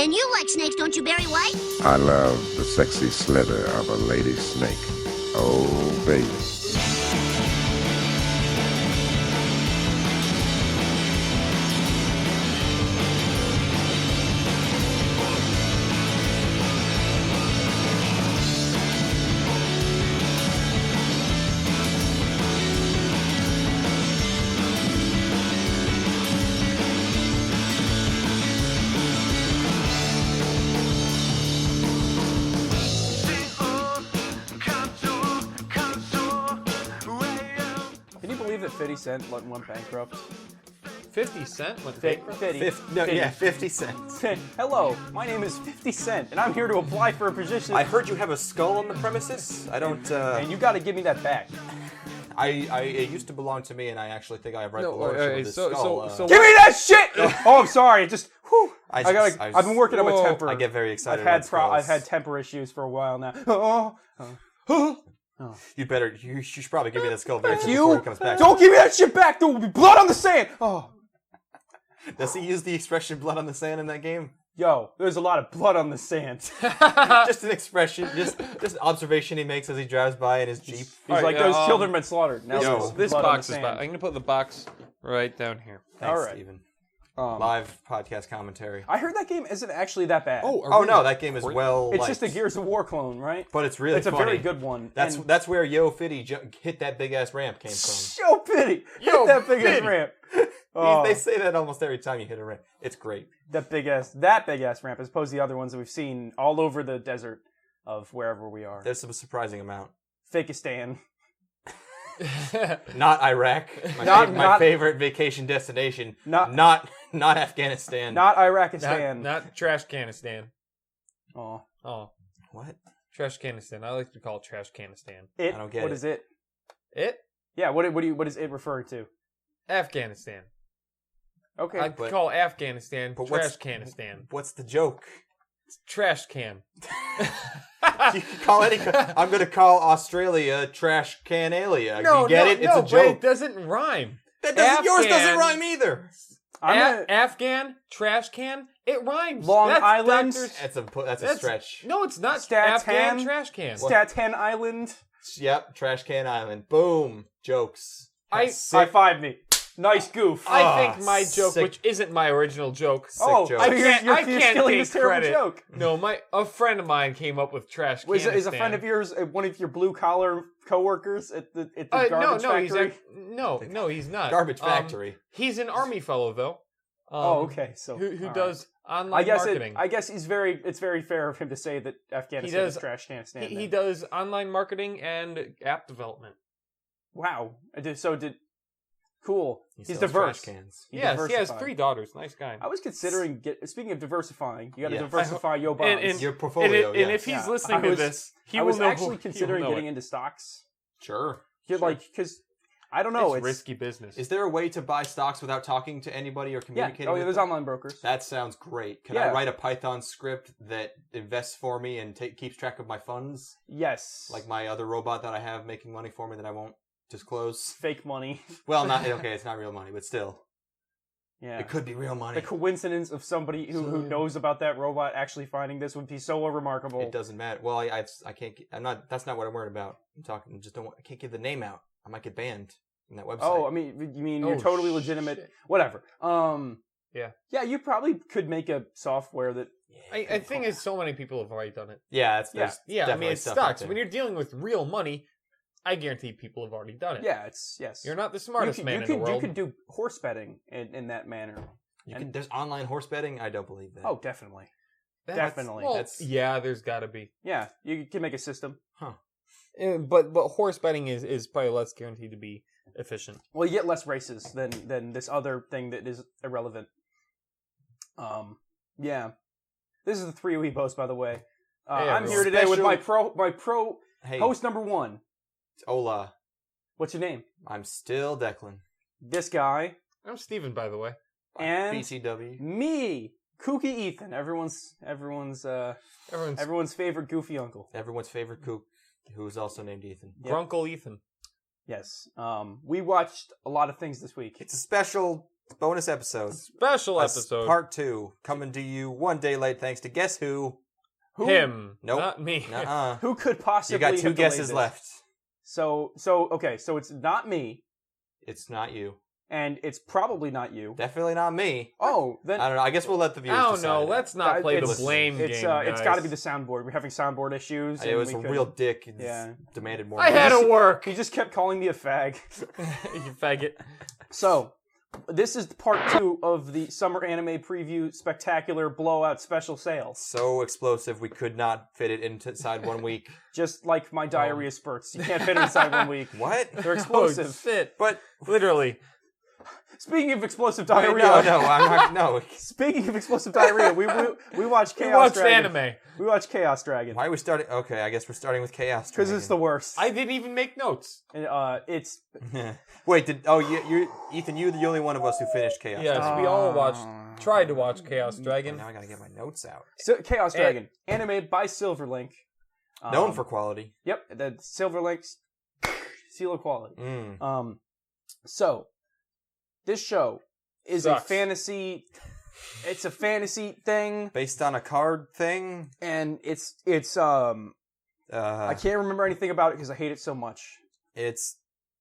And you like snakes, don't you, Barry White? I love the sexy slither of a lady snake. Oh, baby. Can you believe that 50 Cent went bankrupt? 50 Cent went bankrupt? 50. 50 cents. Hello, my name is 50 Cent, and I'm here to apply for a position. I heard you have a skull on the premises. I don't. And you got to give me that back. It used to belong to me, and I actually think I have rightful ownership of this skull. so Give me that shit! Oh, I'm sorry. Just, whew. I've been working on my Whoa. temper. I get very excited. I've had temper issues for a while now. You should probably give me that skull very soon before he comes back. Don't give me that shit back. There will be blood on the sand. Oh. Does he use the expression "blood on the sand" in that game? Yo, there's a lot of blood on the sand. Just an expression, just an observation he makes as he drives by in his Jeep. He's like, those children been slaughtered. Now this blood box on is the back. I'm going to put the box right down here. Thanks, all right. Steven. Live podcast commentary. I heard that game isn't actually that bad. Oh no, that game is well. It's liked. just a Gears of War clone, right? But it's really It's funny. a very good one. That's where Yo Fitty hit that big ass ramp came from. Yo, pity. Yo, that big ass pity. ramp. They say that almost every time you hit a ramp. It's great. That big ass ramp, as opposed to the other ones that we've seen all over the desert of wherever we are. There's a surprising amount. Fakistan. Not Iraq. My favorite vacation destination. Not Afghanistan. Not Iraqistan. Not Trash Canistan. Oh. What? Trash Canistan. I like to call it Trash Canistan. I don't get What it. is it? It? Yeah. What is it referring to? Afghanistan. Okay. I call Afghanistan But Trash Canistan. What's the joke? It's trash can. You can call I'm going to call Australia Trash Canalia. No, you get it? It's a but joke. it doesn't rhyme. Yours doesn't rhyme either. Afghan trash can. It rhymes. Long That's Island. That's a stretch. No, it's not. Statan. Afghan trash can. Staten Island. Yep, Trash Can Island. Boom. Jokes. High five me. Nice goof. I think my joke, sick. which isn't my original joke. joke. I can't stealing take this terrible credit. joke. No, a friend of mine came up with trash can. Is a friend of yours one of your blue collar coworkers at the garbage factory? No, he's not. Garbage factory. He's an army fellow though. Okay. So who all does online marketing? I guess it's very fair of him to say that Afghanistan is trash can stand. He does online marketing and app development. Wow. Cool. He He's sells diverse. Trash cans. Yes, he has 3 daughters. Nice guy. I was considering speaking of diversifying, you got to Yes. diversify your bonds. And Your portfolio, and if he's listening to this, he I will was know. actually considering getting into stocks. Sure. Because I don't know, it's risky business. Is there a way to buy stocks without talking to anybody or communicating? Yeah. with There's them? online brokers. That sounds great. Can I write a Python script that invests for me and keeps track of my funds? Yes. Like my other robot that I have making money for me that I won't disclose. Fake money. Well, it's not real money, but still. Yeah. It could be real money. The coincidence of somebody who knows about that robot actually finding this would be so remarkable. It doesn't matter. Well, I can't. I'm not. That's not what I'm worried about. I'm talking. I can't give the name out. I might get banned from that website. Oh, I mean, you mean you're totally legitimate? Shit. Whatever. Yeah. Yeah, you probably could make a software that. I think so many people have already done it. Yeah, I mean, it stuff out sucks. there. When you're dealing with real money, I guarantee people have already done it. Yeah, yes. You're not the smartest man in the world. You could do horse betting in that manner. There's online horse betting. I don't believe that. Oh, definitely. Definitely. Well, there's got to be. Yeah, you can make a system. Huh. But horse betting is probably less guaranteed to be efficient. Well, you get less races than this other thing that is irrelevant. Yeah. This is the 3 Weebos, by the way. Hey, I'm here today with my pro Hey, host number 1. it's Ola. What's your name? I'm still Declan. This guy. I'm Steven, by the way. And BCW. me, Kooky Ethan, everyone's favorite goofy uncle. Everyone's favorite kook, who is also named Ethan. Yep. Grunkle Ethan. Yes. We watched a lot of things this week. It's a special bonus episode. Special A episode. Part 2. Coming to you one day late thanks to guess who? Him. Nope. Not me. Nuh-uh. Who could possibly You got have 2 delayed guesses this? left. So it's not me, It's not you. and it's probably not you. Definitely not me. Oh, then I don't know. I guess we'll let the viewers I don't decide. know. Let's not play the it's- blame game, It's guys. got to be the soundboard. We're having soundboard issues. It and was we a couldn't- real dick. And Yeah. demanded more. I had money. to work. He just kept calling me a fag. You faggot. So, this is part 2 of the summer anime preview spectacular blowout special sales. So explosive, we could not fit it inside 1 week. Just like my diarrhea spurts. You can't fit it inside 1 week. What? They're explosive. Oh, shit. But Literally. Speaking of explosive no, diarrhea. I'm not. No. Speaking of explosive diarrhea, we watched We Chaos watched Dragon. anime. We watched Chaos Dragon. Why are we starting? Okay, I guess we're starting with Chaos. Because it's the worst. I didn't even make notes. And, it's Wait, you Ethan? You're the only one of us who finished Chaos. Yes, we all tried to watch Chaos Dragon. Dragon. Now I gotta get my notes out. Chaos Dragon, animated by Silverlink. Known for quality. Yep, the Silverlink's seal of quality. Mm. So this show is Sucks. a fantasy. It's a fantasy thing, Based on a card thing. and it's I can't remember anything about it because I hate it so much. It's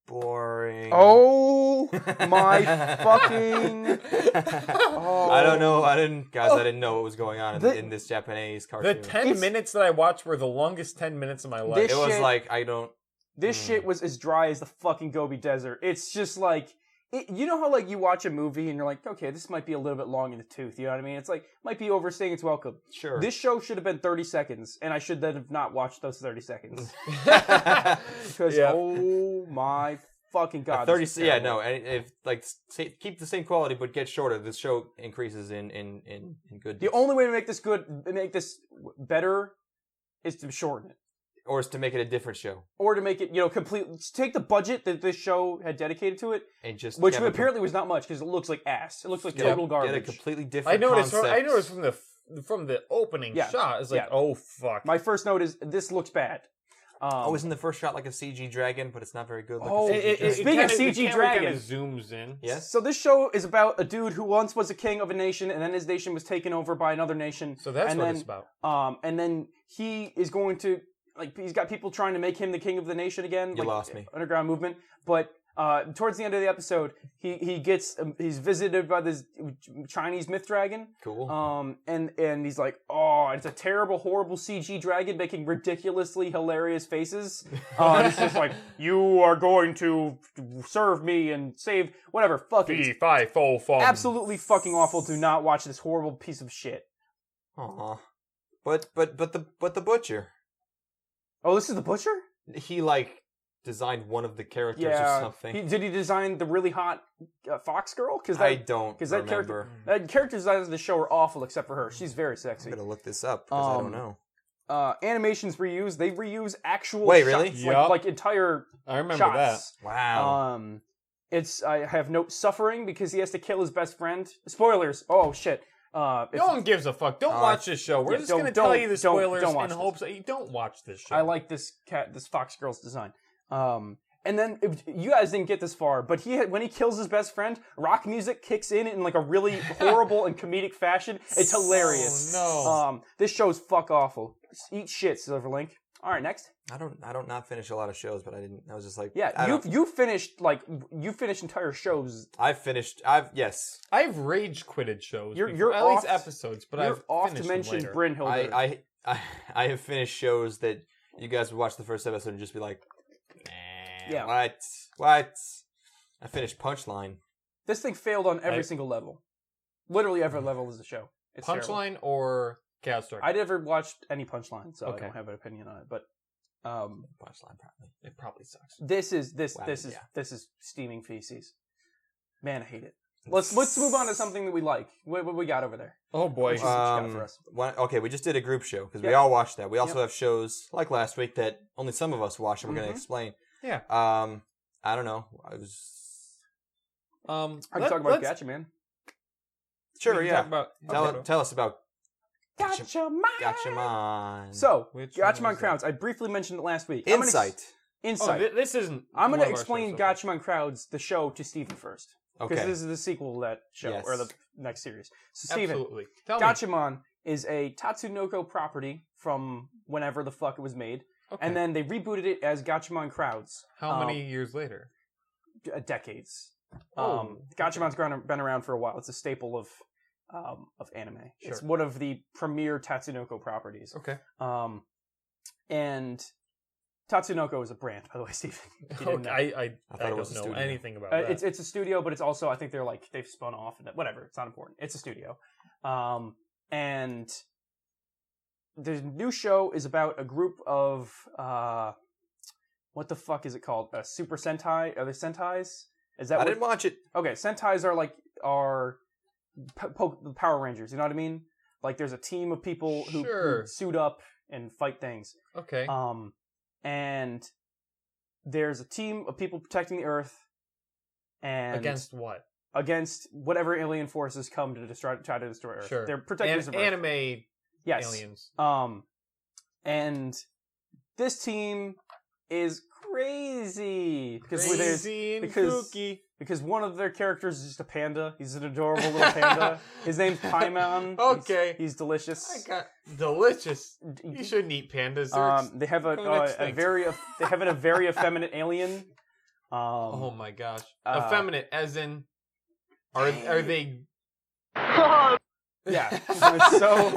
boring. Oh my fucking! I don't know. I didn't know what was going on in this Japanese The cartoon. 10 minutes that I watched were the longest 10 minutes of my life. This It was shit- like I don't. This shit was as dry as the fucking Gobi Desert. It's just like, you know how like you watch a movie and you're like, okay, this might be a little bit long in the tooth. You know what I mean? It's like might be overstaying its welcome. Sure. This show should have been 30 seconds, and I should then have not watched those 30 seconds because Yeah. oh my fucking god, 30. this is Yeah, terrible. no. And if keep the same quality but get shorter, this show increases in good. The only way to make this better, is to shorten it. Or is to make it a different show Or to make it, complete. Take the budget that this show had dedicated to it, and just which have a apparently was not much because it looks like ass. It looks like get total a garbage. completely different. I noticed concept. from the opening Yeah. shot. It's like, Yeah. oh fuck. My first note is this looks bad. Isn't the first shot like a CG dragon, but it's not very good. Like Oh, a CG dragon. Speaking of CG dragon. kind of zooms in. Yes. So this show is about a dude who once was a king of a nation, and then his nation was taken over by another nation. So that's and what then, it's about. And then he is going to he's got people trying to make him the king of the nation again. You lost me. Underground movement, but towards the end of the episode, he's visited by this Chinese myth dragon. Cool. And he's like, oh, it's a terrible, horrible CG dragon making ridiculously hilarious faces. It's just like, you are going to serve me and save whatever. Fuck it. It's absolutely fucking awful. Do not watch this horrible piece of shit. Aw. But the butcher. Oh, this is the butcher? He designed one of the characters or Yeah. something. Did he design the really hot fox girl? Because I don't that remember. character designs of the show are awful except for her. She's very sexy. I'm gonna look this up because I don't know. Animations reused. They reuse actual Wait, really? shots, Yup. like entire I remember shots. Wow. I have note suffering because he has to kill his best friend. Spoilers. Oh shit. that. No one gives a fuck. Don't watch this show. We're yeah, just don't- going to tell don't- you the don't- spoilers don't watch in this. hopes that you don't watch this show. I like this fox girl's design. And then you guys didn't get this far, but when he kills his best friend, rock music kicks in like a really horrible and comedic fashion. It's hilarious. Oh, no. This show's fuck awful. Eat shit, Silverlink. All right, next. I don't not finish a lot of shows, but I didn't. I was just like, Yeah, you finished entire shows. Yes. I've rage quitted shows. You're before, at least off- episodes, but You're I've off to finished mention them later. Brynhilder. I have finished shows that you guys would watch the first episode and just be like, Yeah. what? I finished Punchline. This thing failed on every single level. Literally every level is the show. It's terrible. Punchline or Chaos Dragon? I never watched any Punchline, so Okay. I don't have an opinion on it. But Punchline, probably. It probably sucks. this is Wow, yeah. this is steaming feces. Man, I hate it. Let's move on to something that we like. What we got over there? Oh boy. What you got for us? Okay, we just did a group show because we Yeah. all watched that. We also Yep. have shows like last week that only some of us watched, and we're going Mhm. to explain. Yeah. I don't know. I was I can talk about Gacha Man. sure. we can Yeah. talk about- Tell us about Gacha Man. Gatchaman. So, Which one Gatchaman was crowds. I briefly mentioned it last week. Insight. Oh, Insight. this isn't. I'm going one to of our explain shows, okay. Gatchaman crowds, the show, to Steven first. Because Okay. this is the sequel to that show, Yes. or the next series. So, Steven, Absolutely. Tell me. Gatchaman is a Tatsunoko property from whenever the fuck it was made. Okay. And then they rebooted it as Gatchaman Crowds. How many years later? Decades. Oh, Gatchaman's been around for a while. It's a staple of anime. It's Sure. one of the premier Tatsunoko properties. Okay. And Tatsunoko is a brand, by the way, Steven. If you didn't know. I thought it was don't a know studio. anything about that. It's a studio, but it's also, I think they've spun off and whatever. It's not important. It's a studio. And the new show is about a group of what the fuck is it called? Super Sentai? Are they Sentais? Is that I what? didn't watch it. Okay, Sentais are the Power Rangers. You know what I mean? Like there's a team of people who Sure. suit up and fight things. Okay. And there's a team of people protecting the Earth. And Against what? against whatever alien forces come to try to destroy Earth. Sure. They're protectors of Earth. Anime Yes. aliens. And this team is crazy Crazy and because- kooky. because one of their characters is just a panda. He's an adorable little panda. His name's Paimon. Okay. He's delicious. I got delicious. You shouldn't eat pandas. They have a going extinct. very effeminate alien. Oh my gosh. Effeminate, as in are they Yeah. So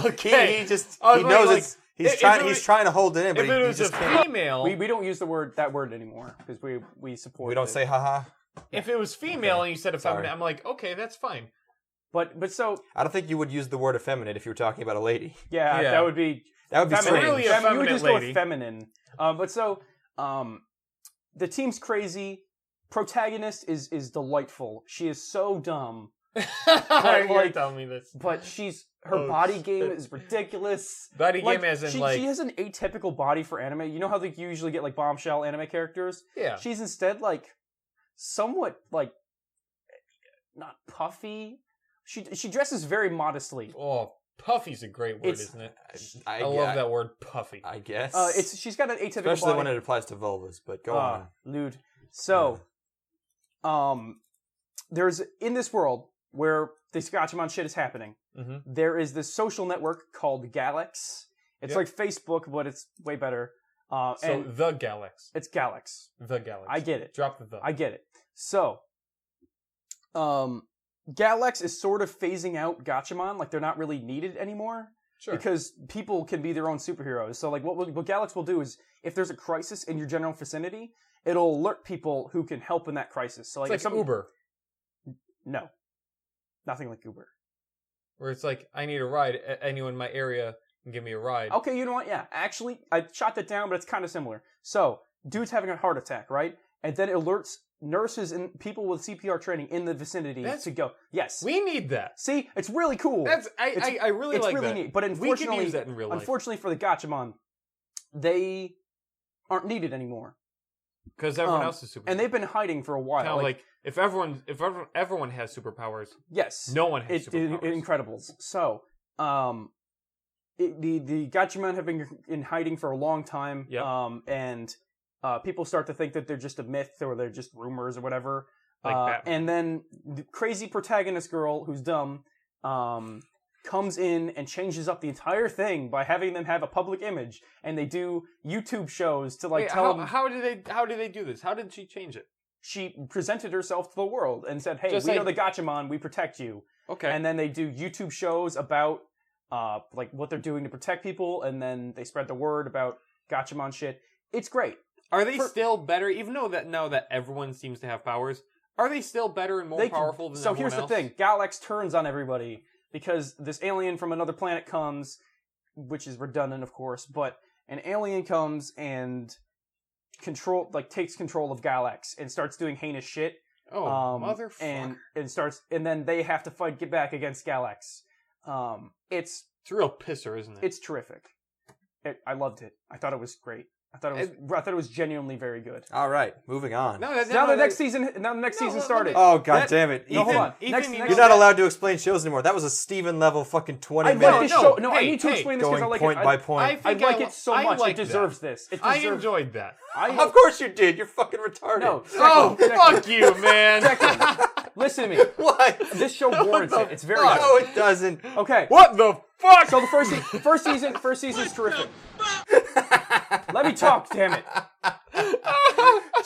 okay? He just I was he wondering, knows like, it's if it was- he's trying to hold it in, but if it he was just a can't. female, we don't use that word anymore because we support. We don't it. say haha. if it was female and you said effeminate, Sorry. I'm like, okay, that's fine. But so I don't think you would use the word effeminate if you were talking about a lady. yeah, Yeah. that would be That would be feminine. strange. Really You would effeminate just go lady. with feminine. But so the team's crazy. Protagonist is delightful. She is so dumb, You're like- telling me this. but her Oh, body game shit. is ridiculous. Body Like, game as in she like has an atypical body for anime. You know how they usually get like bombshell anime characters? yeah. She's instead like somewhat like not puffy. She dresses very modestly. Oh, puffy's a great word, It's- isn't it? I I love that word, puffy. I guess. She's got an atypical especially body. when it applies to vulvas. But go on. Lewd. So, there's in this world where this Gatchaman shit is happening. Mhm. There is this social network called Galax. It's Yep. like Facebook, but it's way better. So And the Galax. it's Galax. The Galax. I get it. Drop the. I get it. So, Galax is sort of phasing out Gatchaman, like they're not really needed anymore. Sure. Because people can be their own superheroes. So, like, what Galax will do is, if there's a crisis in your general vicinity, it'll alert people who can help in that crisis. So, like, it's like if Uber, No, nothing like Uber. where it's like, I need a ride. Anyone in my area can give me a ride. Okay, you know what? Yeah, actually, I shot that down, but it's kind of similar. So, dude's having a heart attack, right? And then it alerts nurses and people with CPR training in the vicinity to go. Yes. We need that. See, it's really cool. I really it's like really that. neat. But We could unfortunately, use that in real life. unfortunately for the Gatchaman, they aren't needed anymore. Because everyone else is super. And they've been hiding for a while. kind of like if everyone has superpowers, yes, no one has superpowers. Incredibles. So, the Gatchaman have been in hiding for a long time. Yep. And people start to think that they're just a myth or they're just rumors or whatever. Like Batman. And then the crazy protagonist girl who's dumb comes in and changes up the entire thing by having them have a public image, and they do YouTube shows to like Wait, tell them. how did they do this? How did she change it? She presented herself to the world and said, "Hey, Just we like- are the Gatchaman. We protect you." Okay. And then they do YouTube shows about like what they're doing to protect people, and then they spread the word about Gatchaman shit. It's great. Are they still better, even though that now that everyone seems to have powers? Are they still better and more powerful than So everyone here's else? the thing: Galax turns on everybody because this alien from another planet comes, which is redundant, of course. But an alien comes and takes control of Galax and starts doing heinous shit. Oh, motherfucker! And then they have to get back against Galax. It's It's a real pisser, isn't it? It's terrific. I loved it. I thought it was great. I thought it was genuinely very good. All right, moving on. Now the next season started. Oh god damn it! No, hold on. Ethan, Next- You're not allowed to explain shows anymore. That was a Steven level fucking 20 I like minutes this No, show. No, I hey, need to hey, explain this because going I like point it. by point. I like it so much. like It deserves this. It I deserves. enjoyed that. Of course you did. You're fucking retarded. No. Oh, Declan, fuck you, man. listen to me. What? This show warrants it. It's very No, good. it doesn't. Okay. What the fuck? So the first season's terrific. Let me talk, damn it.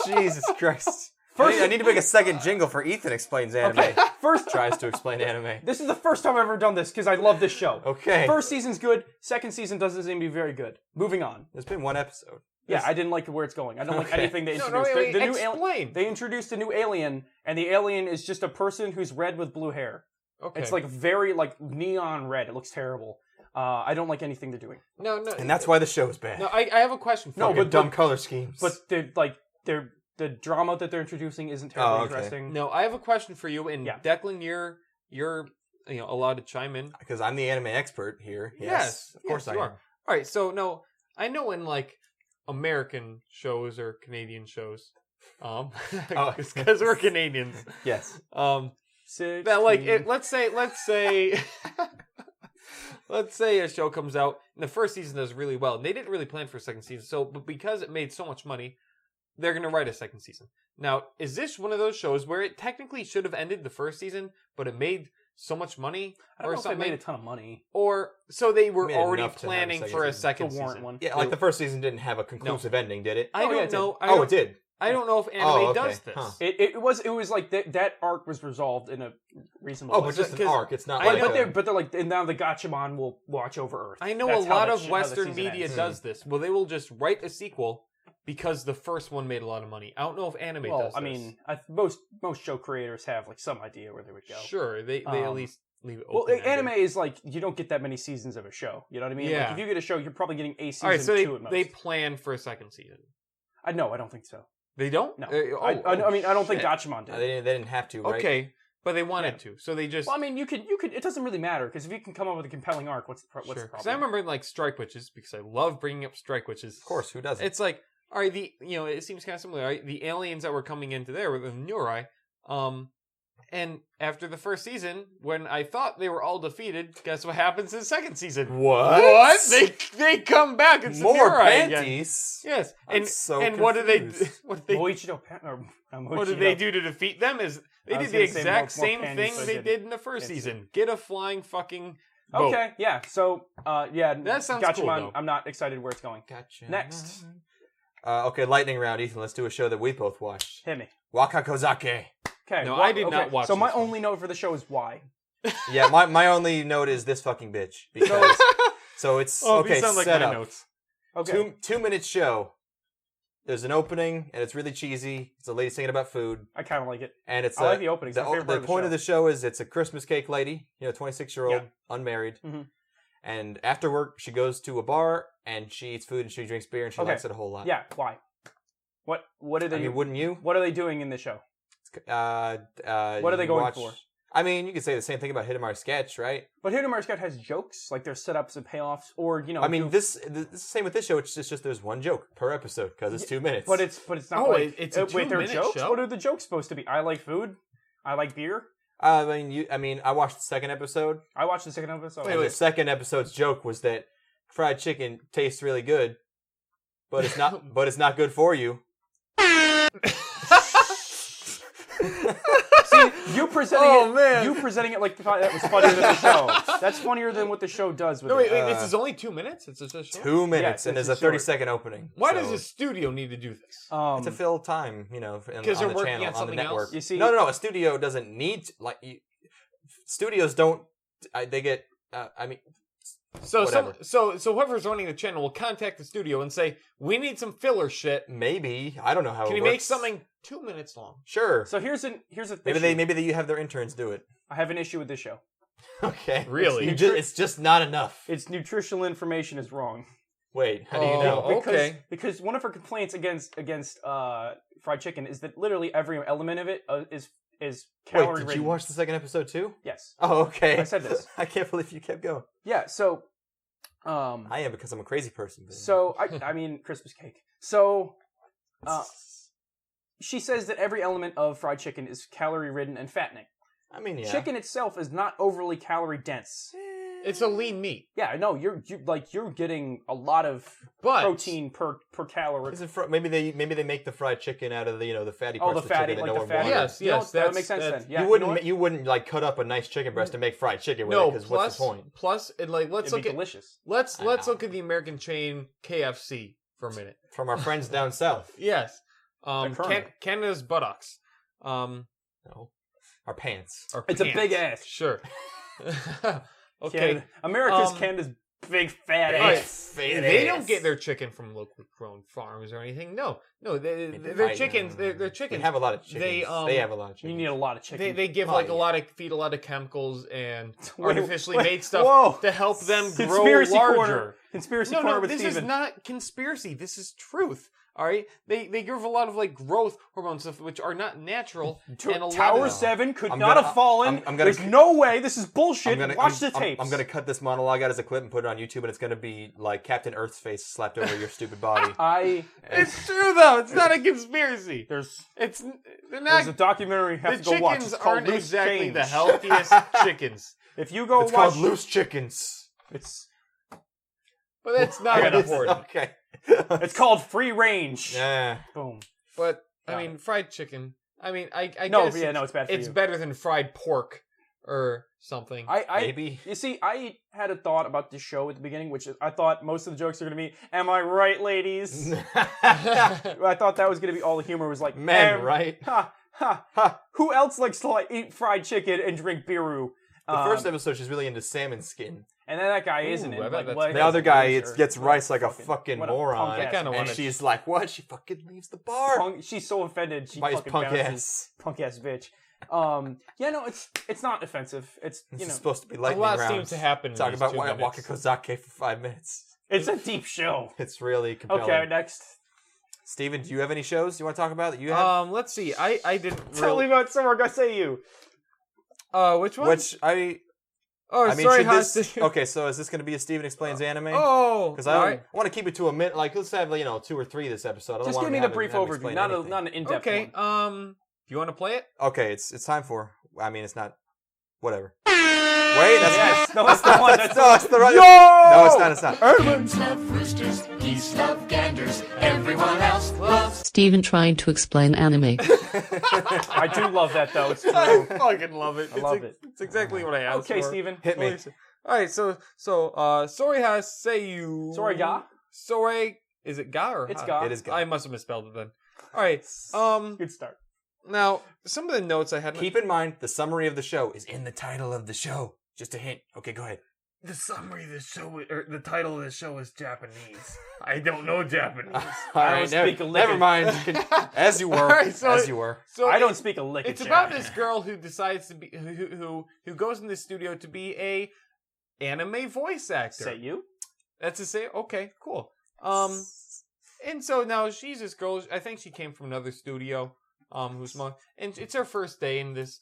Jesus Christ. I need to make a second jingle for Ethan Explains Anime. Okay. First, Tries to explain anime. this is the first time I've ever done this because I love this show. Okay. First season's good. Second season doesn't seem to be very good. Moving on. There's been one episode. Yeah, I didn't like where it's going. I don't like Okay. anything they No, introduced. wait, The new explain. They introduced a new alien, and the alien is just a person who's red with blue hair. Okay. It's like very like neon red. It looks terrible. I don't like anything they're doing. no. And that's why the show is bad. No, I have a question for No, you. Fucking dumb color schemes. But the drama that they're introducing isn't terribly okay. interesting. No, I have a question for you. And Yeah. Declan, you're allowed to chime in. Because I'm the anime expert here. Yes, Of course yes, I you am. are. All right, so no, I know in like American shows or Canadian shows, because we're Canadians. Yes. That like let's say let's say a show comes out and the first season does really well, and they didn't really plan for a second season. So, but because it made so much money, they're gonna write a second season. Now, is this one of those shows where it technically should have ended the first season, but it made so much money, I don't or know if something? they made a ton of money Or so they were Made already enough to have a planning second for a season. second to warrant season. one. Yeah, like the first season didn't have a conclusive ending, did it? I Oh, yeah, don't it did. know. Oh, it did. I don't know if anime okay. does this. Huh. It was like that arc was resolved in a reasonable Oh, way. but just an 'cause arc. It's not I like know- but they're like, and now the Gachamon will watch over Earth. I know That's a how lot that of how the Western season media ends. does this. Well, they will just write a sequel because the first one made a lot of money. I don't know if anime Well, does this. I mean, most show creators have like some idea where they would go. sure, they at Um, least leave it Well, open. anime is like you don't get that many seasons of a show. You know what I mean? Yeah. Like if you get a show, you're probably getting a season All right, so two at most. they plan for a second season. I don't think so. They don't. No, Oh, I mean I don't think shit. Gachamon did. They didn't have to, right? Okay, but they wanted to, so they just. Well, I mean, you could. It doesn't really matter because if you can come up with a compelling arc, what's the Sure. problem? Because I remember in, like Strike Witches, because I love bringing up Strike Witches. Of course, who doesn't? It's like, all right, it seems kind of similar. Right? The aliens that were coming into there were the Neurai. And after the first season, when I thought they were all defeated, guess what happens in the second season? What? They come back. It's More the Neurai again. panties? Yes. I'm so and what did they? confused. What did they? What What did they do to defeat them? Is they I did was the gonna say exact more same panties, thing but I they didn't. did in the first Didn't see season. Get a flying fucking boat. Okay, yeah. So, yeah, That sounds Gachamon. cool, though. I'm not excited where it's going. Gotcha. Next. Okay, lightning round, Ethan. Let's do a show that we both watched. Hit me. Wakako-zake. Okay. No, I did not watch So my this one. only note for the show is why. Yeah, my only note is this fucking bitch. Because so it's Oh, okay. these sound like set my up. notes. Okay. 2 minute show. There's an opening and it's really cheesy. It's a lady singing about food, I kind of like it. and it's I like the opening. It's my favorite part of the point show. of the show is it's a Christmas cake lady, 26-year-old, Yeah. unmarried, Mhm. and after work she goes to a bar and she eats food and she drinks beer and she Okay. likes it a whole lot. Yeah. Why? What are they? I mean, wouldn't you? What are they doing in the show? What What are they going for? I mean, you could say the same thing about Hidemaru Sketch, right? But Hidemaru Sketch has jokes, like there's setups and payoffs, or I mean, this is the same with this show. It's just there's one joke per episode because it's 2 minutes. But it's not Oh, like it's a wait, they're 2-minute jokes. show? What are the jokes supposed to be? I like food. I like beer. I mean, I watched the second episode. I watched the second episode. And the second episode's joke was that fried chicken tastes really good, but it's not. But it's not good for you. See, you presenting Oh, it. man. You presenting it like that was funnier than the show. That's funnier than what the show does with No, it. wait, this is only 2 minutes? It's just a show? 2 minutes, Yes, and it's there's a a 30 short. second opening. Why So does the studio need to do this? to fill time, on Because the they're working channel, on on the something network. else? You see- no. A studio doesn't need studios don't. They get. I mean, So whatever. so whoever's running the channel will contact the studio and say, we need some filler shit. maybe I don't know how. Can it you make works. something 2 minutes long? Sure. So here's a Maybe they have their interns do it. I have an issue with this show. Okay. Really? It's just not enough. Its nutritional information is wrong. Wait, how do you Oh, know? Because, okay. Because one of her complaints against fried chicken is that literally every element of it is calorie Wait, did ridden. you watch the second episode too? Yes. Oh, okay. I said this. I can't believe you kept going. Yeah. So I am because I'm a crazy person. But... So I mean Christmas cake. So she says that every element of fried chicken is calorie ridden and fattening. I mean, yeah. Chicken itself is not overly calorie dense. It's a lean meat. Yeah, no, you're getting a lot of protein per calorie. Maybe they make the fried chicken out of the fatty parts of the fatty, chicken. like the fatty. Water. That would make sense then. Yeah, you wouldn't like cut up a nice chicken breast and make fried chicken with it because what's the point? Plus, let's look at delicious. Let's look at the American chain KFC for a minute. From our friends down south. Yes, Canada's buttocks. No, our pants. It's a big ass. Sure. Okay, Canada's big fat ass. They don't get their chicken from locally grown farms or anything. No, they're chickens. They're chickens. They have a lot of chickens. They have a lot of chickens. You need a lot of chicken. They give feed a lot of chemicals and artificially made stuff to help them grow larger. Conspiracy corner with Steven. This is not conspiracy. This is truth. All right, they give a lot of growth hormones stuff which are not natural. And Tower 7 could not have fallen. There's no way. This is bullshit. Watch the tapes. I'm gonna cut this monologue out as a clip and put it on YouTube, and it's gonna be like Captain Earth's face slapped over your stupid body. It's true though. It's not a conspiracy. There's a documentary you have to go watch. The chickens it's called aren't Loose exactly Change. the healthiest chickens. If you go it's watch, called Loose Chickens. But that's not important. Okay. It's called Free Range. Yeah. Boom. But I mean, fried chicken. I mean, I guess it's bad for you. It's better than fried pork or something. Maybe. You see, I had a thought about this show at the beginning, which I thought most of the jokes are going to be, "Am I right, ladies?" I thought that was going to be all the humor was like, "Men, right?" Ha ha ha. Who else likes to eat fried chicken and drink biru? The first episode, she's really into salmon skin. And then that guy isn't it. The other guy gets rice like a fucking moron. And she's like, what? She fucking leaves the bar. She's so offended. She by fucking punk bounces. Punk ass bitch. It's not offensive. It's supposed to be lightning rounds. A lot seems to happen. Talk about wakako-zake for 5 minutes. It's a deep show. It's really compelling. Okay, next. Steven, do you have any shows you want to talk about that you have? Let's see. I didn't Tell me about Summer Gaseyu. Which one? Okay, so is this going to be a Steven Explains Anime? Because I want to keep it to a minute. Let's have 2 or 3 this episode. I don't Just give me the brief overview, not an in-depth one. Okay. Do you want to play it? Okay, it's time for. I mean, it's not. Whatever. Wait, that's no, that's the one. That's the right. No, it's not. It's not. Urban's love roosters, geese love ganders, everyone else loves Steven trying to explain anime. I do love that though. It's true. I fucking love it. I love it. It's exactly what I asked for. Okay, Steven, hit me. All right, so Sorry Haseyu. Sorry ga? Sorry, is it ga or it's ha? ga. It is ga. I must have misspelled it then. All right. Good start. Now, some of the notes I had. Keep in mind, the summary of the show is in the title of the show. Just a hint. Okay, go ahead. The summary of the show, or the title of the show is Japanese. I don't know Japanese. I don't speak a lick. Never mind. As you were. Right, as you were. So I don't speak a lick. It's about this girl who decides to be who goes in the studio to be a anime voice actor. Say you? That's to say. Okay, cool. And so now she's this girl. I think she came from another studio. Who's small, and it's her first day in this,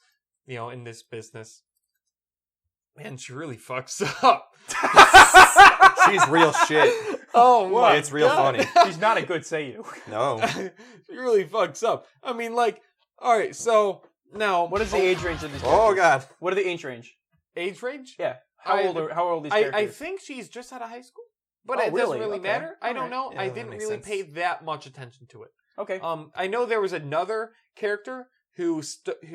in this business. Man, she really fucks up. She's real shit. Oh my! It's real funny. She's not a good Seiyu. No. She really fucks up. I mean, all right. So now, what is the age range of these? Oh God! What are the age range? Age range? Yeah. How old are these characters? I think she's just out of high school, but it doesn't really matter. I don't know. Yeah, I didn't really pay that much attention to it. Okay. I know there was another character who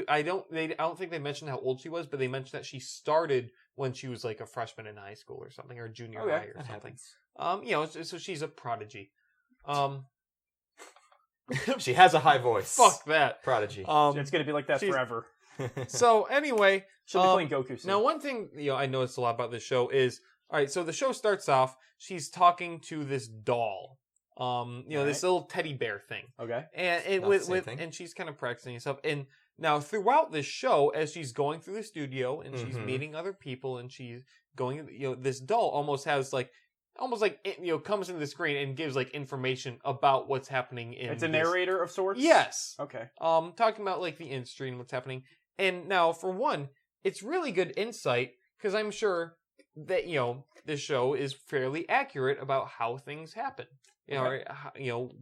I don't think they mentioned how old she was, but they mentioned that she started when she was like a freshman in high school or something, or junior high or something. So she's a prodigy. She has a high voice. Fuck that. Prodigy. It's gonna be like that forever. So anyway, she'll be playing Goku soon. Now, one thing I noticed a lot about this show is, all right, so the show starts off, she's talking to this doll. This little teddy bear thing. Okay. And and she's kind of practicing stuff. And now throughout this show, as she's going through the studio and she's meeting other people and she's going, this doll almost comes into the screen and gives information about what's happening in. It's a narrator of sorts. Yes. Okay. Talking about the industry and what's happening. And now, for one, it's really good insight because I'm sure that this show is fairly accurate about how things happen. Or,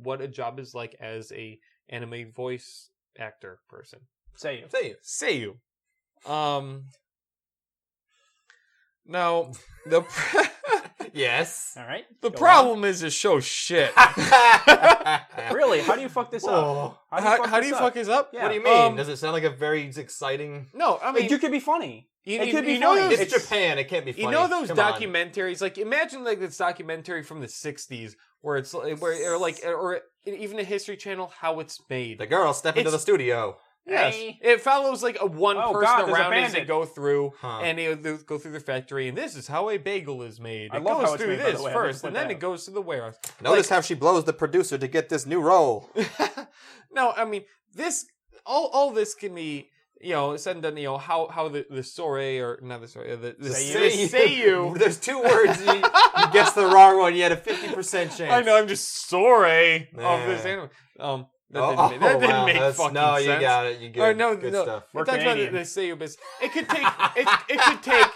what a job is like as a anime voice actor person. Seiyu. Now the Yes. All right. the problem is this show shit. Really? How do you fuck this up? How do you fuck this up? Yeah. What do you mean? Does it sound like a very exciting? No, I mean You could be funny. It could be know funny. those- It's Japan. It can't be funny. You know those Come on. documentaries? Like, imagine like this documentary from the '60s, where it's or even a History Channel, how it's made. The girl step into the studio. Yes, Hey. it follows like one Oh, person God, there's a around as they bandit. go through, Huh. and they go through the factory, and this is how a bagel is made. I It love goes how it's through made, by this the way. I first, didn't and put then that it goes to the warehouse. Notice how she blows the producer to get this new role. No, I mean this. All this can be, said and done. How the soiree or not the soiree, the seiyu. There's two words. You guessed the wrong one. You had a 50% chance. I know. I'm just soiree of Nah. this anime. That Oh, didn't wow, make that's- fucking no, sense. you got it. You good. Or no, good no. stuff. We're It talks about Canadian. the seiyu business. It could take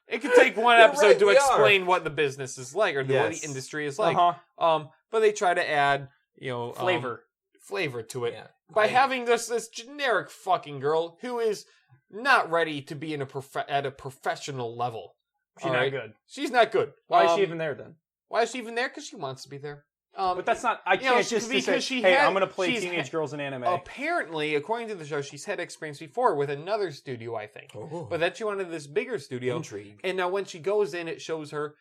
it could take one You're episode right, to we are. explain what the business is like or what Yes. the industry is like. Uh-huh. But they try to add flavor to it Yeah. by having this generic fucking girl who is not ready to be at a professional level. She's All not right? good. She's not good. Why is she even there then? Why is she even there? Because she wants to be there. But that's not. I can't just because say, she "Hey, had- I'm going to play she's teenage had- girls in anime." Apparently, according to the show, she's had experience before with another studio, I think. Oh. But then she wanted this bigger studio. Intrigue. And now when she goes in, it shows her,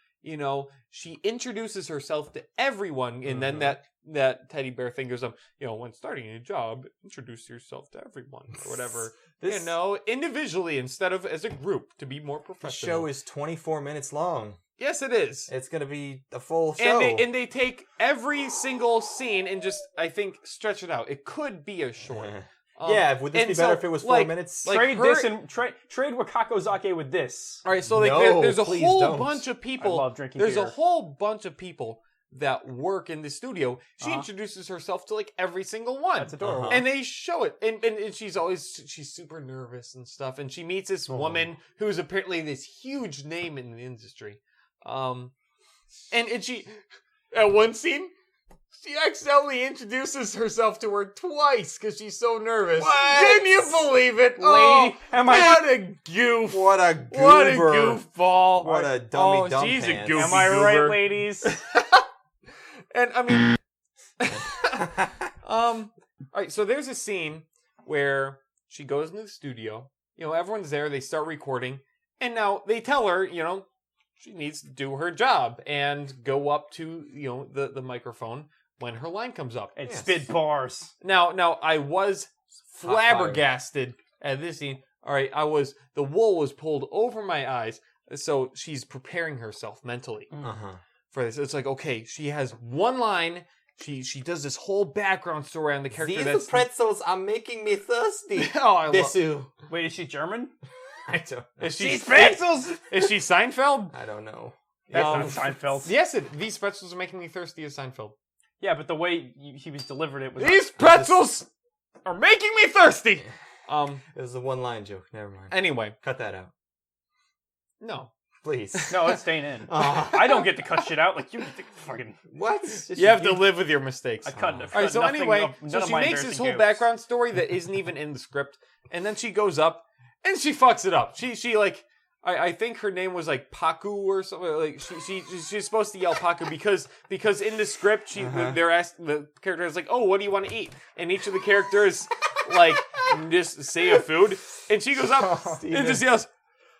she introduces herself to everyone. And then that teddy bear thing goes, when starting a job, introduce yourself to everyone or whatever. This- Individually instead of as a group to be more The professional. show is 24 minutes long. Yes, it is. It's going to be a full show. And they take every single scene and just, I think, stretch it out. It could be a short. Yeah, would this and be better so, if it was 4 like- minutes? like trade her- this and trade wakako-zake with this. All right, so No, there's a please whole don't. bunch of people. I love drinking There's a beer. whole bunch of people that work in the studio. She Uh-huh. introduces herself to like every single one. That's adorable. Uh-huh. And they show it, and she's super nervous and stuff. And she meets this woman who's apparently this huge name in the industry. And she at one scene, she accidentally introduces herself to her twice because she's so nervous. What? Can you believe it, Lady, am I- What a goof! What a goober. What a goofball! What a dummy dumb she's pants. a goofy Am I right, goober. ladies? And I mean, all right. So there's a scene where she goes into the studio. Everyone's there. They start recording, and now they tell her, she needs to do her job and go up to the microphone when her line comes up. And Yes. spit bars. Now I was flabbergasted at this scene. All right, the wool was pulled over my eyes, so she's preparing herself mentally Uh-huh. for this. It's like, okay, she has one line. She does this whole background story on the character. These pretzels are making me thirsty. Oh, I love. Desu. Wait, is she German? I don't. Is she These pretzels! Is she Seinfeld? I don't know. That's Um, not Seinfeld. Yes, these pretzels are making me thirsty as Seinfeld. Yeah, but the way he was delivered it was. These pretzels are making me thirsty. It was a one-line joke. Never mind. Anyway, Cut that out, no. please. No, it's staying in. Uh, I don't get to cut shit out like you get to fucking. What? You have to live with your mistakes. I cut. Oh. I All right, cut so nothing anyway, of- none so of she my makes this embarrassing whole jokes. background story that isn't even in the script, and then she goes up and she fucks it up. She like, I think her name was like Paku or something. Like she's supposed to yell Paku because in the script they're asked, the character is like, oh, what do you want to eat? And each of the characters like just say a food, and she goes up and just yells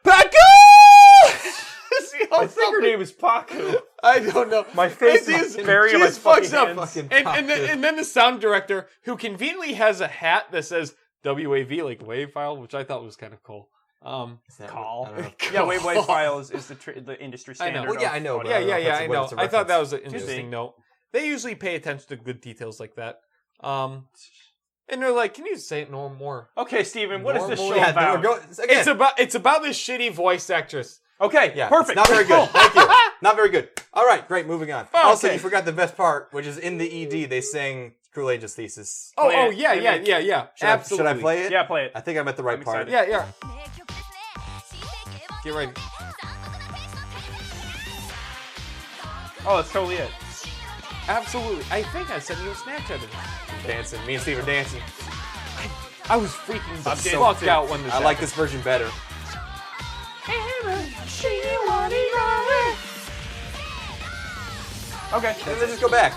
Paku. I think her name is Paku. I don't know. My face And is she very she on my just fucks fucking up. hands. Fucking And then the sound director, who conveniently has a hat that says WAV, like WAV file, which I thought was kind of cool. Is that Call. what- I don't know. Yeah, wave file is the industry I know. standard. Well, yeah, of I know, audio. but Yeah, that's I what know. it's a I thought that reference. was an interesting see. note. They usually pay attention to good details like that. And they're like, can you say it no more? Okay, Steven, what is this show Normal- yeah, about? again, It's about this shitty voice actress. Okay, yeah, perfect. Not very good. Thank you. Not very good. All right, great. Moving on. Also, Okay. you forgot the best part, which is in the ED. They sang Cruel Angel's Thesis. Oh, Play it. yeah. Absolutely. Should I play it? Yeah, play it. I think I'm at the right I'm part. excited. Yeah. Get ready. Oh, that's totally it. Absolutely. I think I sent you a Snapchat of it. Dancing. Me and Steve are dancing. I was freaking the so fuck too. out when this I like this version better. Okay. And then just go back.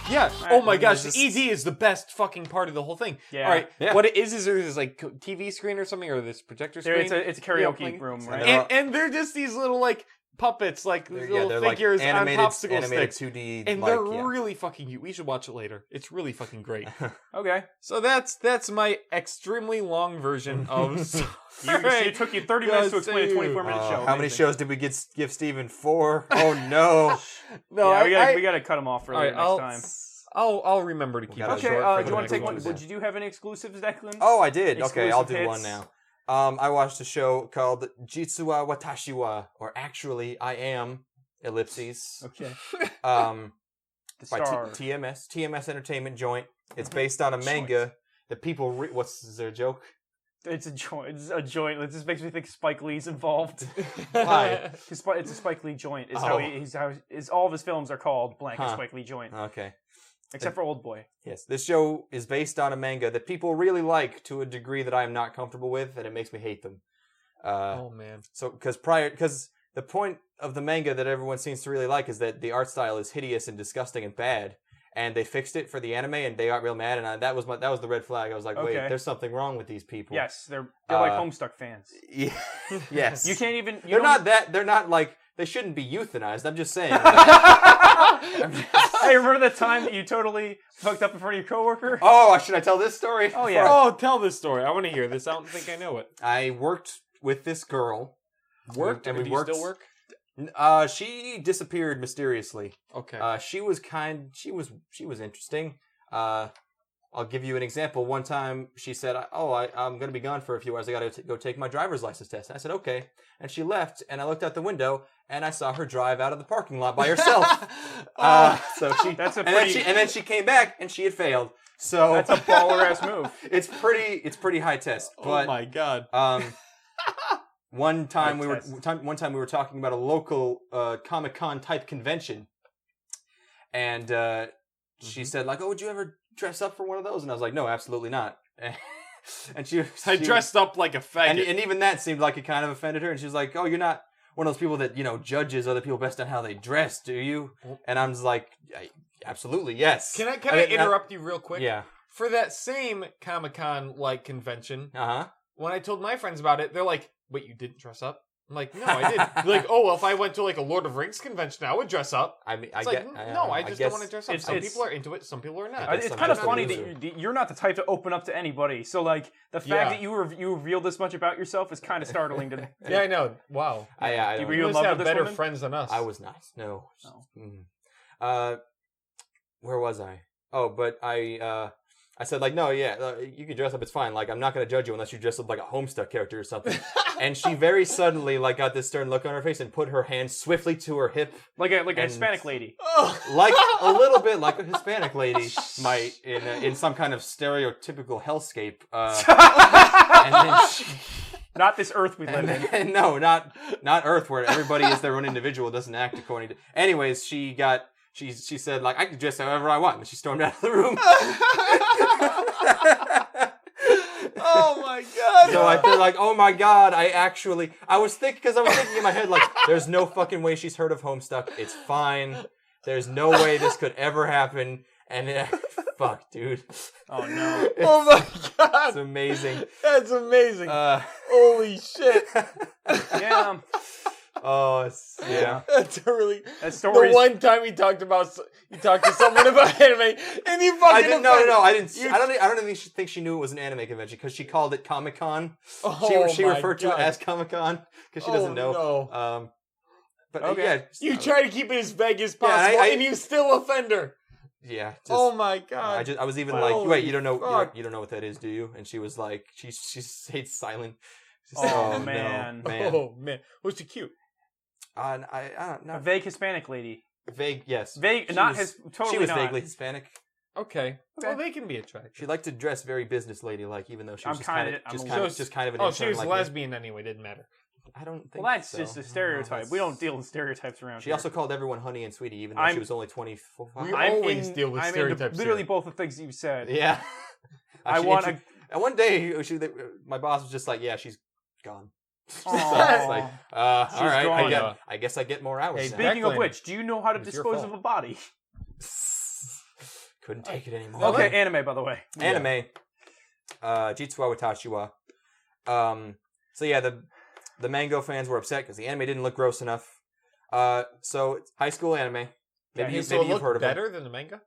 Yeah. Alright, Oh my then gosh, there's the ED is the best fucking part of the whole thing. Yeah. All right. Yeah. What it is there's this like TV screen or something, or this projector There, screen. it's a karaoke playing- room, right? And they're just these little like puppets, like these little they're figures like animated, on popsicle animated sticks. 2D. And like, they're yeah. really fucking cute. We should watch it later. It's really fucking great. Okay. So that's my extremely long version of. It took you 30 minutes to explain a 24-minute show. How many Amazing. shows did we give Steven? 4? Oh no. No, Yeah, we gotta cut him off for all right, next time. I'll remember to keep gotta it Okay, short short. for do the you want next to take one. one? Did you have any exclusives, Declan? Oh, I did. Okay, I'll do Exclusive one hits. now. I watched a show called Jitsu wa Watashi wa, or actually, I am, ellipses. Okay. Um, The by star. TMS Entertainment Joint. It's based on a manga that people. Is there a joke? It's a joint. It's a joint. It just makes me think Spike Lee's involved. Why? It's a Spike Lee joint. Is Oh. how all of his films are called blank Huh. Spike Lee joint, Okay. except for Old Boy. Yes, this show is based on a manga that people really like to a degree that I am not comfortable with, and it makes me hate them. Oh man. So, because the point of the manga that everyone seems to really like is that the art style is hideous and disgusting and bad, and they fixed it for the anime, and they got real mad, and that was the red flag. I was like, wait, Okay. there's something wrong with these people. Yes, they're like Uh, Homestuck fans. Yeah. Yes. You can't even. They're not like. They shouldn't be euthanized. I'm just saying. Hey, remember that time that you totally hooked up in front of your coworker? Oh, should I tell this story? Oh, yeah. Oh, tell this story. I want to hear this. I don't think I know it. I worked with this girl. Worked? And Do we you worked. still work? She disappeared mysteriously. Okay. She was interesting. I'll give you an example. One time she said, I'm going to be gone for a few hours. I got to go take my driver's license test. And I said, okay. And she left, and I looked out the window, and I saw her drive out of the parking lot by herself. So she, That's a and pretty. then she came back, and she had failed. So That's a baller ass move. it's pretty high test. But oh my god. one time we High test. were talking about a local Comic-Con type convention, and she said like, "Oh, would you ever dress up for one of those?" And I was like, "No, absolutely not." And I dressed up like a faggot. and even that seemed like it kind of offended her. And she was like, "Oh, you're not one of those people that judges other people based on how they dress, do you?" And I'm just like, "Absolutely, yes." Can I interrupt you real quick? Yeah. For that same Comic-Con like convention, Uh huh. when I told my friends about it, they're like, "Wait, you didn't dress up?" I'm like, "No, I didn't." They're like, "Oh, well, if I went to like a Lord of the Rings convention, I would dress up." I mean, It's like, no, I just don't want to dress up. Some it's- people are into it, some people are not. I guess It's I'm kind of just a funny loser. that you're not the type to open up to anybody. So, like, the fact Yeah. that you revealed this much about yourself is kind of startling to me. Yeah, I know. Wow. I You don't were You in must love have with this better woman? friends than us. I was not. No. Oh. Mm. Where was I? Oh, but I said like, no, yeah, you can dress up. It's fine. Like, I'm not gonna judge you unless you dress up like a Homestuck character or something. And she very suddenly like got this stern look on her face and put her hand swiftly to her hip, Like a And- Hispanic lady. like a little bit like a Hispanic lady might in some kind of stereotypical hellscape. And then she, Not this earth we live in. and no, not Earth, where everybody is their own individual, doesn't act according to. Anyways, she said like, I can dress however I want, and she stormed out of the room. Oh my god. So I feel like, oh my god, I was thinking in my head like, there's no fucking way she's heard of Homestuck. It's fine. There's no way this could ever happen. And fuck, dude. Oh no. Oh my It's god. amazing. That's amazing. Holy shit. Yeah. Yeah. That's a really. That story The is- one time he talked to someone about anime, and you fucking. I didn't. No. I didn't. You- I don't even think she knew it was an anime convention because she called it Comic-Con. Oh She my referred to God. it as Comic-Con because she doesn't know. No. But Okay. yeah, You try to keep it as vague as Yeah, possible, I- and you still offend her. yeah. Just, Oh my god. I was even Holy like, wait, you don't know, fuck. you don't know what that is, do you? And she was like, she hates silent. She Oh, said, no, man. Oh man, was she cute? I don't A know. vague Hispanic lady. Vague, yes. Vague, She not was- totally She was not. vaguely Hispanic. Okay. Well, they can be attractive. She liked to dress very business lady like, even though she was I'm just kind kinda- of I'm just a kind of little- just kind of an Oh, intern she was like me. lesbian anyway. Didn't matter. I don't think Well, that's so. just a No, stereotype. that's- We don't deal with stereotypes around She here. also called everyone honey and sweetie, even though I'm- she was only 24. We always deal with I'm stereotypes into literally here. both the things you said. Yeah. I She want intro- And one day, my boss was just like, "Yeah, she's gone." So Aw. it's like, all right, gone. I guess I get more hours. Hey, now. Speaking of Declan, which, do you know how to it's your dispose fault. of a body? Couldn't take it anymore. Okay, anime, by the way. Anime. Jitsu wa Watashi wa. So yeah, the Mango fans were upset because the anime didn't look gross enough. So it's high school anime. Maybe, Yeah, you, So maybe it you've heard looked of better than the manga?